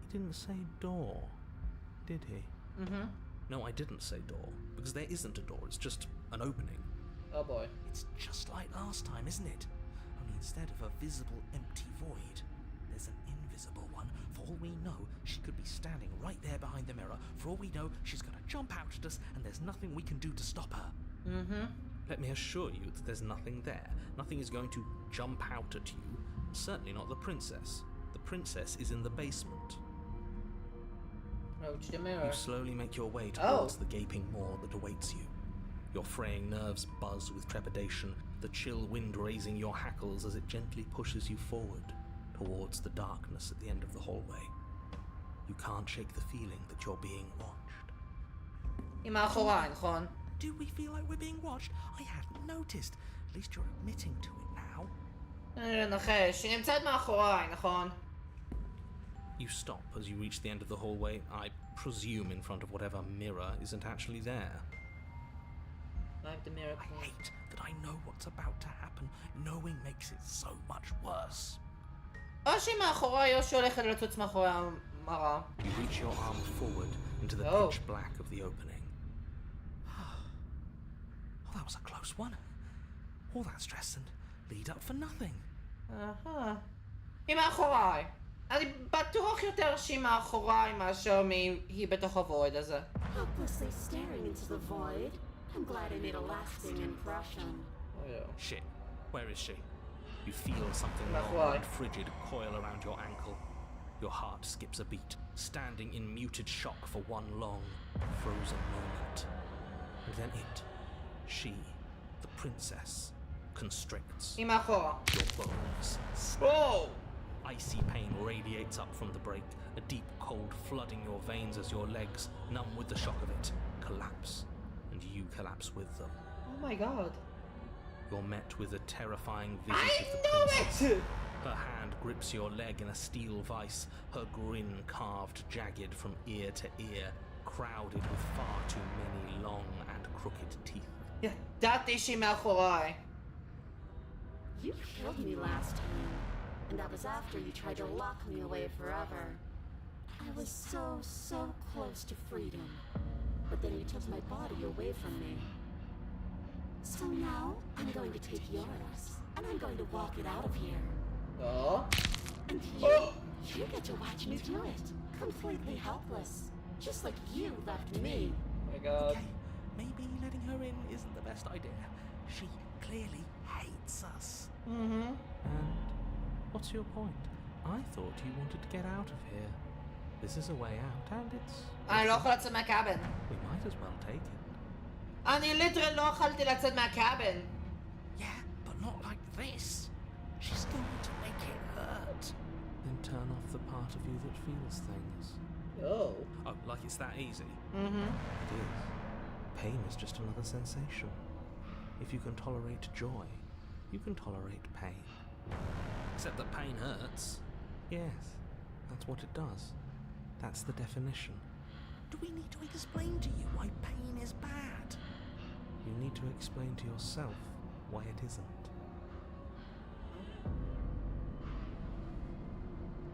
He didn't say door, did he? No, I didn't say door, because there isn't a door, it's just an opening. Oh boy. It's just like last time, isn't it? Only instead of a visible empty void, there's an invisible one. For all we know, she could be standing right there behind the mirror. For all we know, she's going to jump out at us, and there's nothing we can do to stop her. Let me assure you that there's nothing there. Nothing is going to jump out at you. Certainly not the princess. The princess is in the basement. Approach the mirror. You slowly make your way towards the gaping maw that awaits you. Your fraying nerves buzz with trepidation, the chill wind raising your hackles as it gently pushes you forward towards the darkness at the end of the hallway. You can't shake the feeling that you're being watched. היא מאחוריי, נכון? Do we feel like we're being watched? I hadn't noticed. At least you're admitting to it now. לנחש, היא נמצאת מאחוריי, נכון? You stop as you reach the end of the hallway, I presume in front of whatever mirror isn't actually there. I have the mirror. I hate that I know what's about to happen. Knowing makes it so much worse. או שהיא מאחוריי או שהיא הולכת לצוץ מאחורי המראה. You reach your arm forward into the Oh. pitch black of the opening. Oh, that was a close one. All that stress and lead up for nothing. אהה. היא מאחוריי. אני בטוח יותר שהיא מאחוריי מאשר היא בתוך הוויד הזה. Helplessly staring into the void. I'm glad I made a lasting impression. Shit, where is she? You feel something That's long why. and frigid coil around your ankle. Your heart skips a beat, standing in muted shock for one long, frozen moment. And then she, the princess, constricts. היא מאחורה. Your bones snap. וואו! Icy pain radiates up from the break, a deep cold flooding your veins as your legs, numb with the shock of it, collapse. And you collapse with them. Oh my god. You're met with a terrifying visage I of the knew princess. it! Her hand grips your leg in a steel vice, her grin carved jagged from ear to ear, crowded with far too many long and crooked teeth. ידעתי שהיא מאחוריי. You killed me last time, and that was after you tried to lock me away forever. I was so close to freedom, but then you took my body away from me. So now, I'm going to take yours, and I'm going to walk it out of here. לא. And you get to watch me do it, completely helpless, just like you left me. Oh my god. Okay, maybe letting her in isn't the best idea. She clearly hates us. Mm-hmm. And what's your point? I thought you wanted to get out of here. This is a way out, and it's... אני לא יכולה לצאת מהקאבן. We might as well take it. אני ליטרל לא יכולתי לצאת מהקאבן. Yeah, but not like this. She's going to make it hurt. Then turn off the part of you that feels things. Oh. Oh, like it's that easy? Mm-hmm. It is. Pain is just another sensation. If you can tolerate joy, you can tolerate pain. Except that pain hurts. Yes, that's what it does. That's the definition. Do we need to explain to you why pain is bad? You need to explain to yourself why it isn't.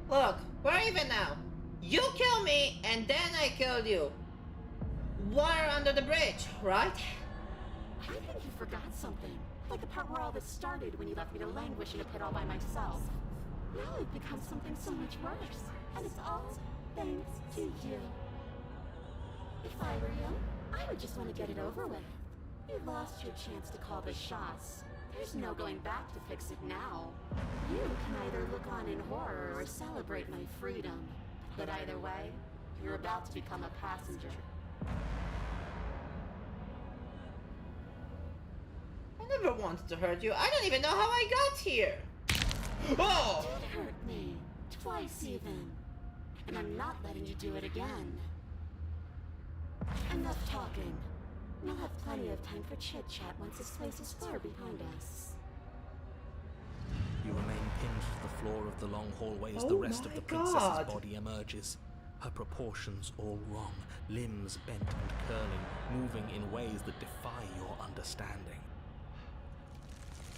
Look, we're even now. You kill me, and then I killed you. Water under the bridge, right? I think you forgot something. Like the part where all this started when you left me to languish in a pit all by myself. Now it becomes something so much worse. And it's all thanks to you. If I were you, I would just want to get it over with. You lost your chance to call the shots. There's no going back to fix it now. You can either look on in horror or celebrate my freedom. But either way, you're about to become a passenger. I never wanted to hurt you. I don't even know how I got here. Oh! You did hurt me. Twice even. And I'm not letting you do it again. Enough talking. We'll have plenty of time for chit-chat once this place is far behind us. You remain pinned to the floor of the long hallway as Oh the rest of my the princess's God. body emerges. Her proportions all wrong, limbs bent and curling, moving in ways that defy your understanding.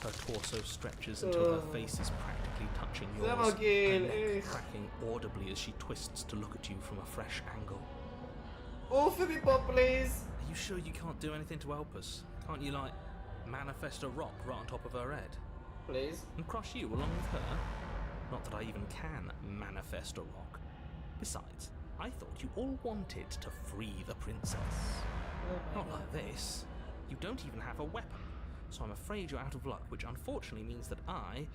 Her torso stretches until her face is practically touching yours, her Zemogil, neck ugh. cracking audibly as she twists to look at you from a fresh angle. Offer me, Bob, please. Are you sure you can't do anything to help us? Can't you, like, manifest a rock right on top of her head? Please. And crush you along with her? Not that I even can manifest a rock. Besides, I thought you all wanted to free the princess. Not like this. You don't even have a weapon, so I'm afraid you're out of luck, which unfortunately means that I,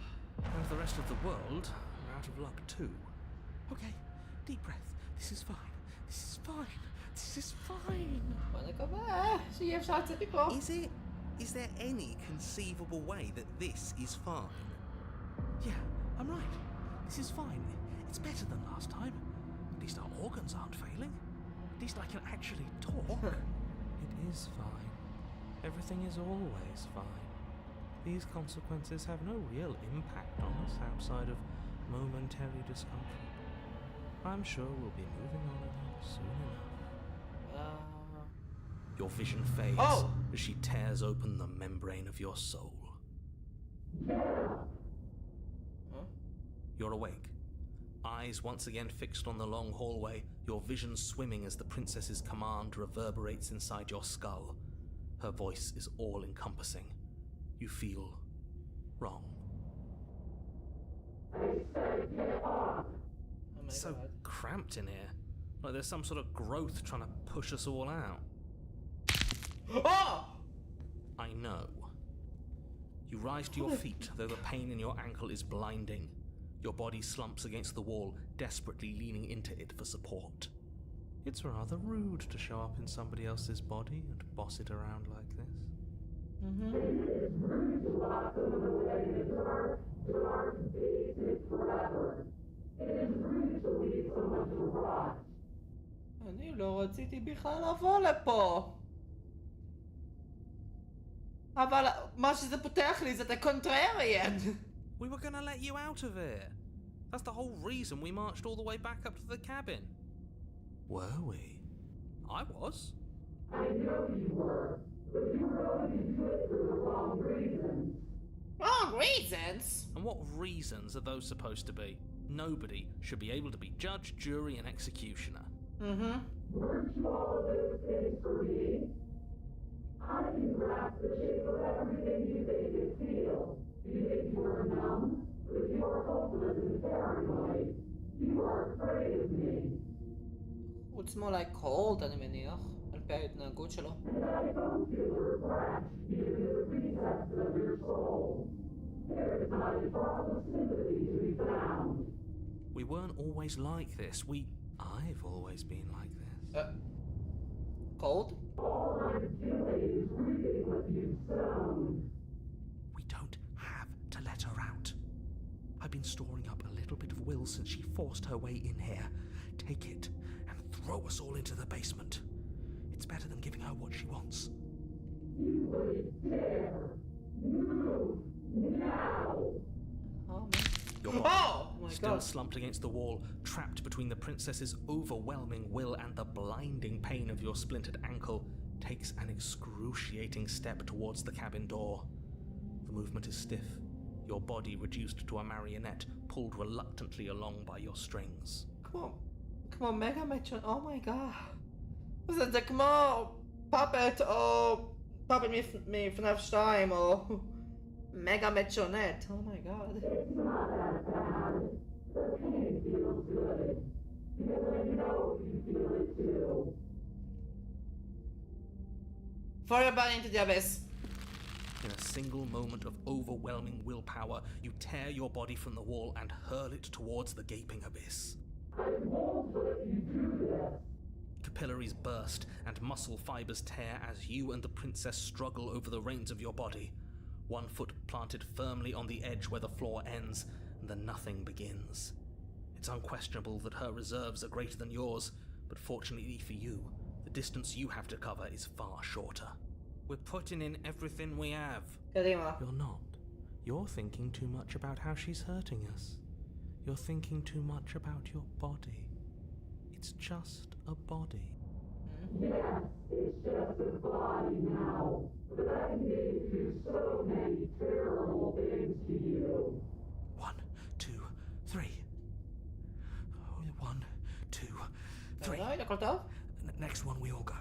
and the rest of the world, are out of luck too. Okay, deep breath. This is fine. This is fine. This is fine. בוא נקווה שיהיה אפשר לצאת מפה. Is there any conceivable way that this is fine? Yeah, I'm right. This is fine. It's better than last time. At least our organs aren't failing. At least I can actually talk. It is fine. Everything is always fine. These consequences have no real impact on us outside of momentary discomfort. I'm sure we'll be moving on again soon enough. Your vision fades as she tears open the membrane of your soul. You're awake, Eyes once again fixed on the long hallway, your vision swimming as the princess's command reverberates inside your skull. Her voice is all-encompassing. You feel wrong. Oh my So god. cramped in here. Like there's some sort of growth trying to push us all out. Oh! I know. You rise to your feet, though the pain in your ankle is blinding. Your body slumps against the wall, desperately leaning into it for support. It's rather rude to show up in somebody else's body and boss it around like this. אני לא רציתי בכלל לבוא לפה. אבל מה שזה פותח לי זה את ה-contrarian. We were gonna let you out of here. That's the whole reason we marched all the way back up to the cabin. Were we? I was. Wrong reasons? And what reasons are those supposed to be? Nobody should be able to be judge, jury, and executioner. Mm-hmm. It's more like cold, אני מניח, על פי ההתנהגות שלו. We weren't always like this. I've always been like this. Cold? We don't have to let her out. I've been storing up a little bit of will since she forced her way in here. Take it and throw us all into the basement. It's better than giving her what she wants. Oh, Your body, oh my still god. slumped against the wall, trapped between the princess's overwhelming will and the blinding pain of your splintered ankle, takes an excruciating step towards the cabin door. The movement is stiff, your body reduced to a marionette, pulled reluctantly along by your strings. כמו מגה מצ'ון, oh my god. זה כמו פאפט או פאפט מפנף 2 או מגה מצ'ונט, oh my god. Throw your body into the abyss. In a single moment of overwhelming willpower, you tear your body from the wall and hurl it towards the gaping abyss. Capillaries burst and muscle fibers tear as you and the princess struggle over the reins of your body. One foot planted firmly on the edge where the floor ends, and the nothing begins. It's unquestionable that her reserves are greater than yours, but fortunately for you, the distance you have to cover is far shorter. We're putting in everything we have. קדימה. You're not. You're thinking too much about how she's hurting us. You're thinking too much about your body. It's just a body. One, two, three. 1, 2, 3. הנה, הכל טוב? Next one we all go.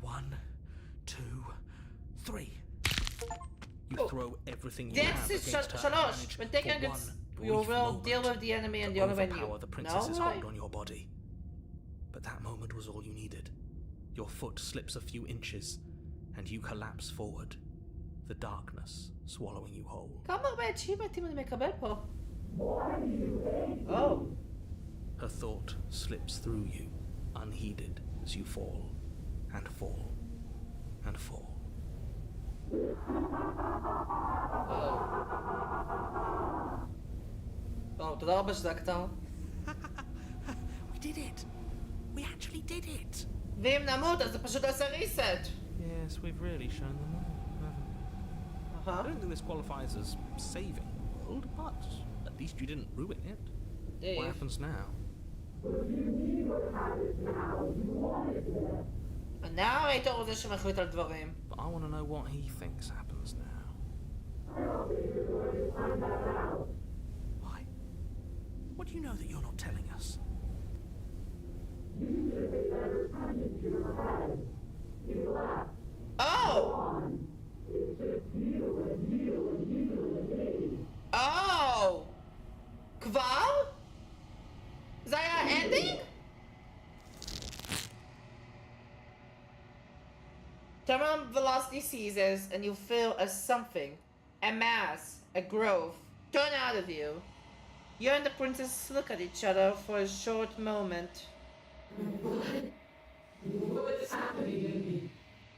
1, 2, 3. You Oh. throw everything you This have is against her and Shalosh. manage When taking for against one you brief will moment deal with the enemy and to the only when overpower you the princess's no, hold on your body. But that moment was all you needed. Your foot slips a few inches, and you collapse forward, the darkness swallowing you whole. כמה הרבה achievementים אני מקבל פה? Oh. Her thought slips through you, unheeded, as you fall, and fall, and fall. טוב, תודה רבה שזה הקטר. We did it! We actually did it! ואם נמות אז זה פשוט עושה reset. Yes, we've really shown them all, haven't we? I don't think this qualifies as saving the world, but at least you didn't ruin it. Dave. What happens now? הנארייטור הוא זה שמחליט על דברים. But I want to know what he thinks happens now. Why? What do you know that you're not telling us? Oh! Oh! כבר? זה היה ending? Terminal velocity ceases and you feel a something, a mass, a growth, turn out of you. You and the princess look at each other for a short moment.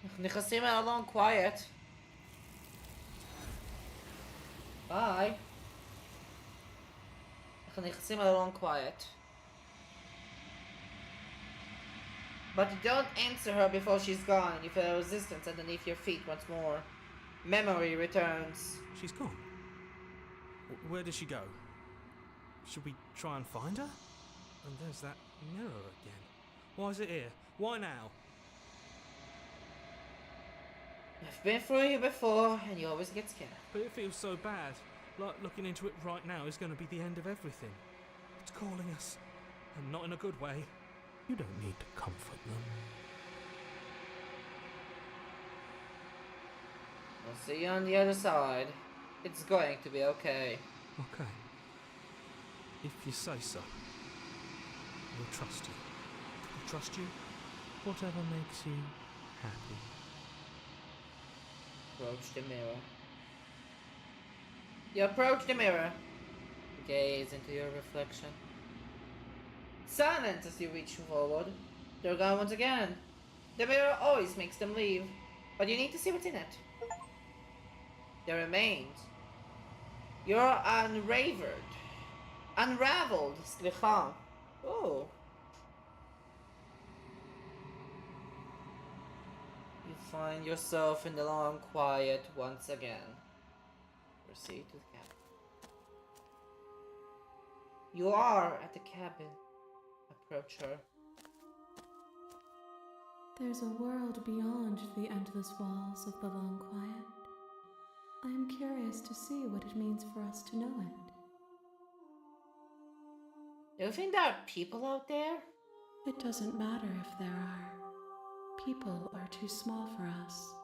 אנחנו נכנסים אל alone quiet. ביי. אנחנו נכנסים אל alone quiet. But you don't answer her before she's gone, and you feel resistance underneath your feet once more. Memory returns. She's gone. Where did she go? Should we try and find her? And there's that mirror again. Why is it here? Why now? I've been through you before, and you always get scared. But it feels so bad. Like looking into it right now is going to be the end of everything. It's calling us. And not in a good way. You don't need to comfort them. I'll see you on the other side. It's going to be okay. Okay. If you say so. We'll trust you. We'll trust you. Whatever makes you happy. Approach the mirror. You approach the mirror. Gaze into your reflection. Silent as you reach forward. They're gone once again. The mirror always makes them leave, but you need to see what's in it. There remains. You're unraveled. Slicha. Oh. You find yourself in the long quiet once again. Proceed to the cabin. You are at the cabin. Approach her. There's a world beyond the endless walls of the long quiet. I am curious to see what it means for us to know it. Do you think there are people out there? It doesn't matter if there are. People are too small for us.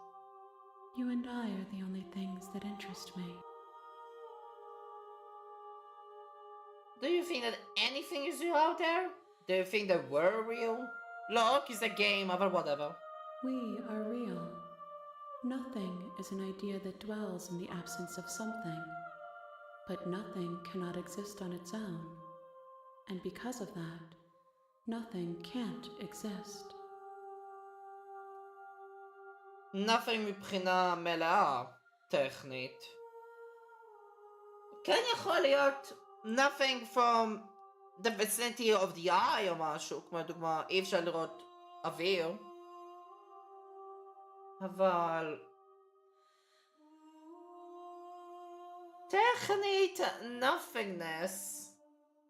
You and I are the only things that interest me. Do you think that anything is real out there? Do you think that we're real? Look, it's a game or whatever. We are real. Nothing is an idea that dwells in the absence of something. But nothing cannot exist on its own. And because of that, nothing can't exist. Nothing מבחינה מלאה, טכנית. כן יכול להיות nothing from the vicinity of the eye או משהו, כמו דוגמה, אי אפשר לראות אוויר. אבל... טכנית, nothingness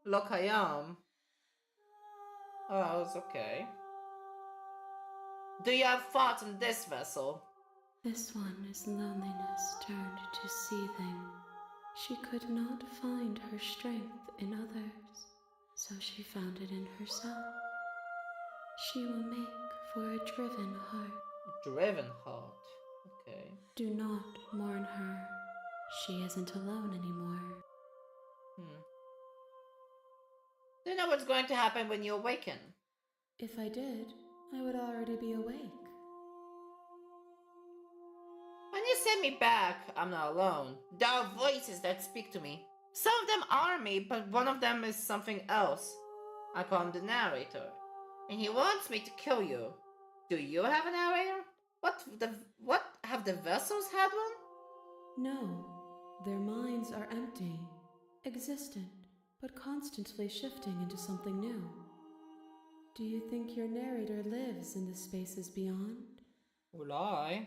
לא קיים. Oh, it's okay. Do you have thoughts on this vessel? This one is loneliness turned to seething. She could not find her strength in others, so she found it in herself. She will make for a driven heart. Driven heart. Okay. Do not mourn her. She isn't alone anymore. Do you know what's going to happen when you awaken? If I did, I would already be awake. When you send me back, I'm not alone. There are voices that speak to me. Some of them are me, but one of them is something else. I call him the narrator. And he wants me to kill you. Do you have a narrator? What have the vessels had one? No, their minds are empty, existent, but constantly shifting into something new. Do you think your narrator lives in the spaces beyond? Will I?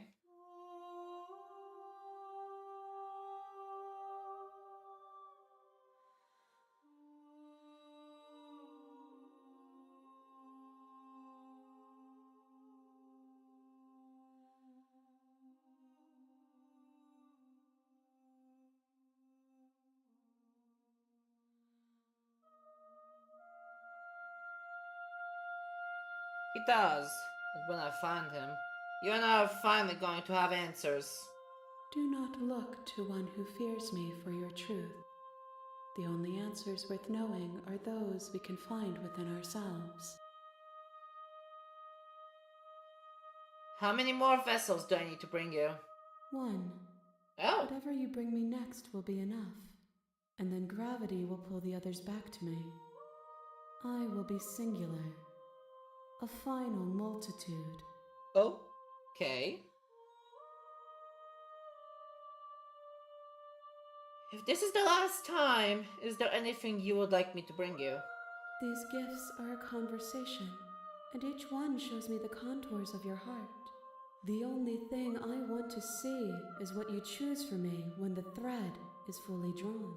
He does. And when I find him, you and I are finally going to have answers. Do not look to one who fears me for your truth. The only answers worth knowing are those we can find within ourselves. How many more vessels do I need to bring you? One. Oh, Whatever you bring me next will be enough, and then gravity will pull the others back to me. I will be singular, a final multitude. okay. If this is the last time, is there anything you would like me to bring you? These gifts are a conversation, and each one shows me the contours of your heart. The only thing I want to see is what you choose for me when the thread is fully drawn.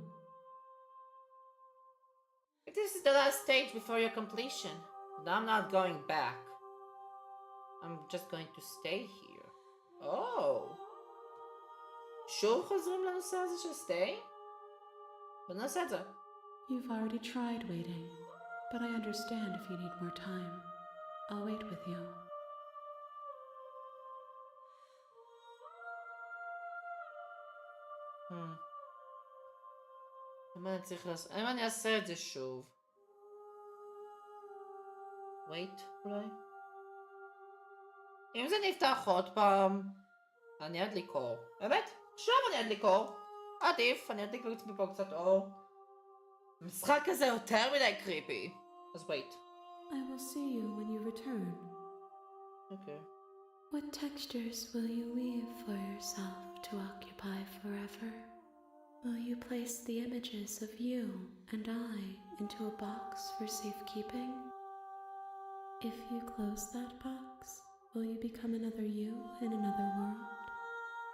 If this is the last stage before your completion, then I'm not going back. I'm just going to stay here. Oh. שוב חוזרים לנושא הזה של stay? בנושא את זה. You've already tried waiting, but I understand if you need more time. I'll wait with you. אם אני אעשה את זה שוב. wait, אולי? אם זה נפתח עוד פעם, אני אדליק אור. באמת? עכשיו אני אדליק אור. עדיף, אני אדליק לעצמי פה קצת אור. המשחק הזה יותר מדי קריפי. אז wait. I will see you when you return. Okay. What textures will you weave for yourself to occupy forever? Will you place the images of you and I into a box for safekeeping? If you close that box, will you become another you in another world?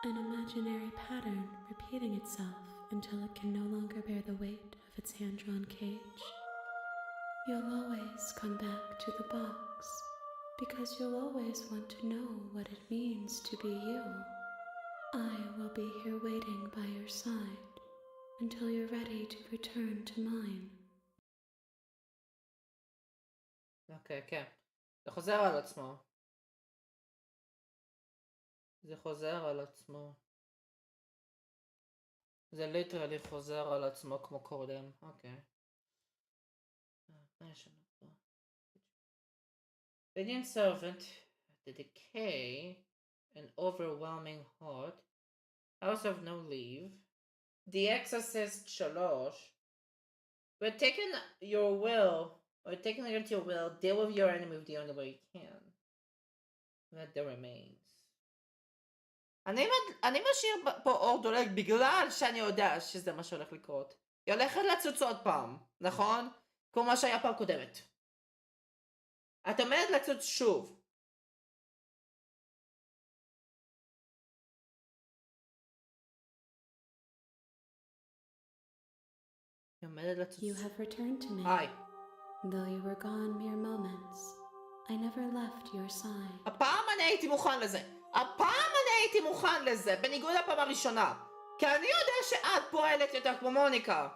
An imaginary pattern repeating itself until it can no longer bear the weight of its hand-drawn cage? You'll always come back to the box, because you'll always want to know what it means to be you. I will be here waiting by your side until you're ready to return to mine. אוקיי, כן. זה חוזר על עצמו. זה חוזר על עצמו. זה ליטרלי חוזר על עצמו כמו קודם. אוקיי. Radiant servant, the decay, an overwhelming heart, house of no leave, the exorcist 3. We're taking your will, or taking against your will, deal with your enemy the only way you can. Let the remains. אני משאיר פה אור דולק בגלל שאני יודע שזה מה שהולך לקרות. היא הולכת לצוץ עוד פעם, נכון? כמו מה שהיה פעם קודמת. את עומדת לצוץ שוב. היא עומדת לצוץ. You have returned to me. היי. Though you were gone mere moments, I never left your side. הפעם אני הייתי מוכן לזה. הפעם אני הייתי מוכן לזה, בניגוד לפעם הראשונה. כי אני יודע שאת פועלת יותר כמו מוניקה.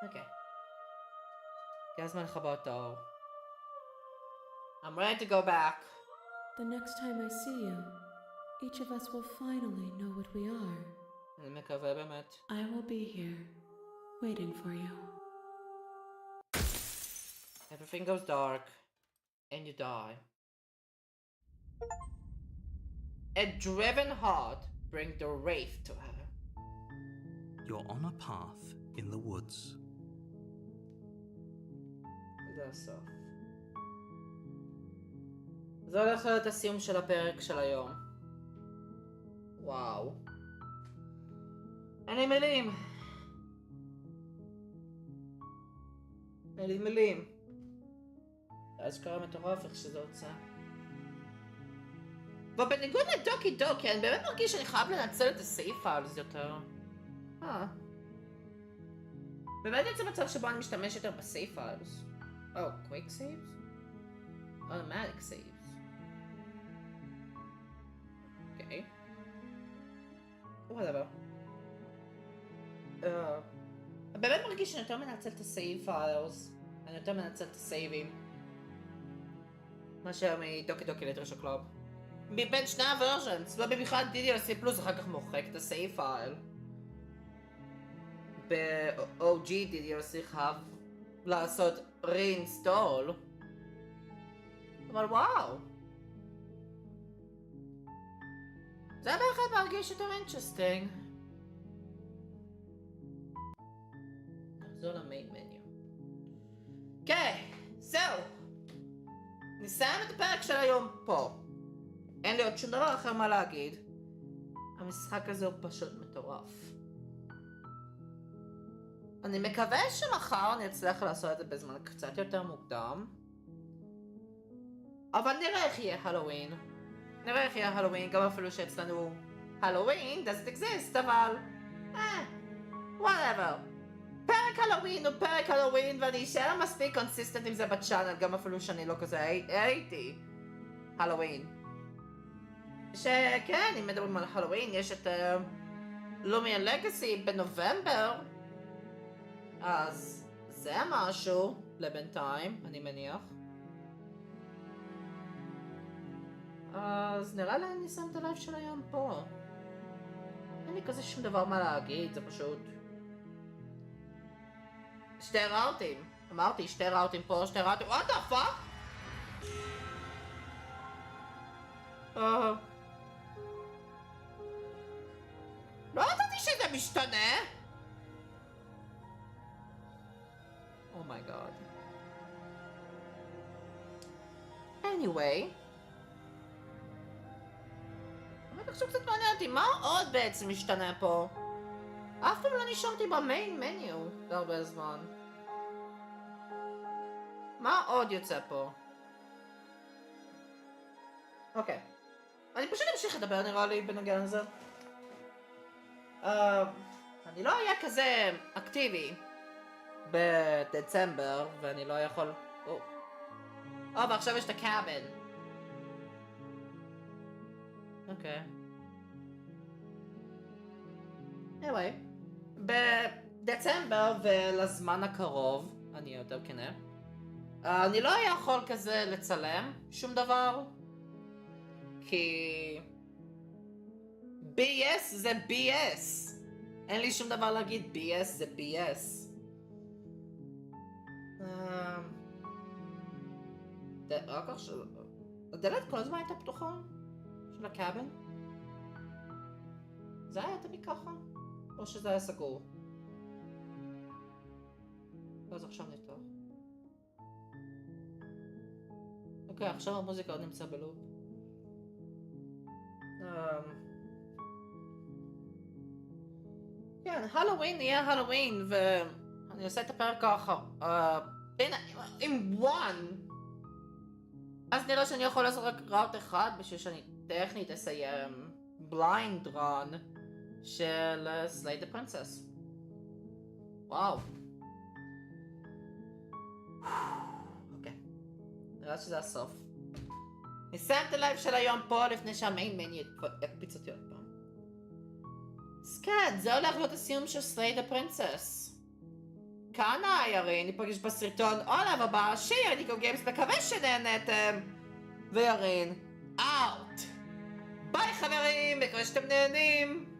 אוקיי. הגיע הזמן לכבות את האור. I'm ready to go back. The next time I see you, each of us will finally know what we are. אני מקווה באמת. I will be here, waiting for you. Everything goes dark, and you die. A driven heart brings the wraith to her. You're on a path in the woods. זה הסוף. זה הולך להיות הסיום של הפרק של היום. וואו. אין לי מילים. אין לי מילים. זה אשכרה מטורף איך שזה הוצא. ובניגוד לדוקי דוקי, אני באמת מרגיש שאני חייב לנצל את הסייף פיילס יותר. באמת יוצא מצב שבו אני משתמש יותר בסייף פיילס. Oh, quick saves? Automatic saves. Okay. Whatever. באמת מרגיש שאני יותר מנצל את הסייב פיילס אני יותר מנצל את הסייבים. מאשר מדוקי דוקי לטרשו קלוב. מבין שני הוורז'נס, לא במיוחד DDLC פלוס אחר כך מוחק את הסייב פייל. ב-OG DDLC חייב לעשות re-install. אבל וואו. זה בהחלט מרגיש יותר אינטרסטינג. נחזור למיין מניו. אוקיי, זהו. נסיים את הפרק של היום פה. אין לי עוד שום דבר אחר מה להגיד. המשחק הזה הוא פשוט מטורף. אני מקווה שמחר אני אצליח לעשות את זה בזמן קצת יותר מוקדם. אבל נראה איך יהיה הלואוין. נראה איך יהיה הלואוין, גם אפילו שאצלנו הלואוין doesn't exist, אבל... whatever. פרק הלואוין הוא פרק הלואוין, ואני אשאר מספיק קונסיסטנט עם זה בצ'אנל, גם אפילו שאני לא כזה הייתי הלואוין. שכן, אם מדברים על הלואוין, יש את לומיה לגאסי בנובמבר, אז זה משהו לבינתיים, אני מניח. אז נראה לי אני שם את הלייב של היום פה. אין לי כזה שום דבר מה להגיד, זה פשוט... שתי ראוטים. אמרתי, שתי ראוטים פה, שתי ראוטים... what the fuck? לא ידעתי שזה משתנה! אומייגאד. anyway. אבל עכשיו קצת מעניין אותי, מה עוד בעצם משתנה פה? אף פעם לא נשארתי במיין מניו להרבה זמן. מה עוד יוצא פה? אוקיי. אני פשוט אמשיך לדבר נראה לי בנוגע לזה. אני לא אהיה כזה אקטיבי בדצמבר, ואני לא יכול... ועכשיו יש את הקאבן. אוקיי. anyway, בדצמבר ולזמן הקרוב, אני אהיה יותר כנה, אני לא יכול כזה לצלם שום דבר, כי BS זה BS. אין לי שום דבר להגיד, BS זה BS. רק עכשיו, הדלת כל הזמן הייתה פתוחה של הקאבן? זה היה תמיד ככה? או שזה היה סגור? אז עכשיו נפתח. אוקיי, עכשיו המוזיקה עוד נמצא בלופ. כן, הלואוין יהיה הלואוין, ואני עושה את הפרק ככה. הנה, עם one. אז נראה שאני יכול לעשות רק ראוט אחד, בשביל שאני טכנית אסיים בליינד רן של סלייד דה פרינסס. וואו. אוקיי. נראה שזה הסוף. נסיים את הלייב של היום פה לפני שהמיין מניו יקפיץ אותי עוד פעם. אז כן, זה הולך להיות הסיום של סלייד דה פרינסס. כאן ירין, ניפגש בסרטון עולב הבא, שירין גיימס, מקווה שנהנתם. וירין, אאוט. ביי חברים, מקווה שאתם נהנים.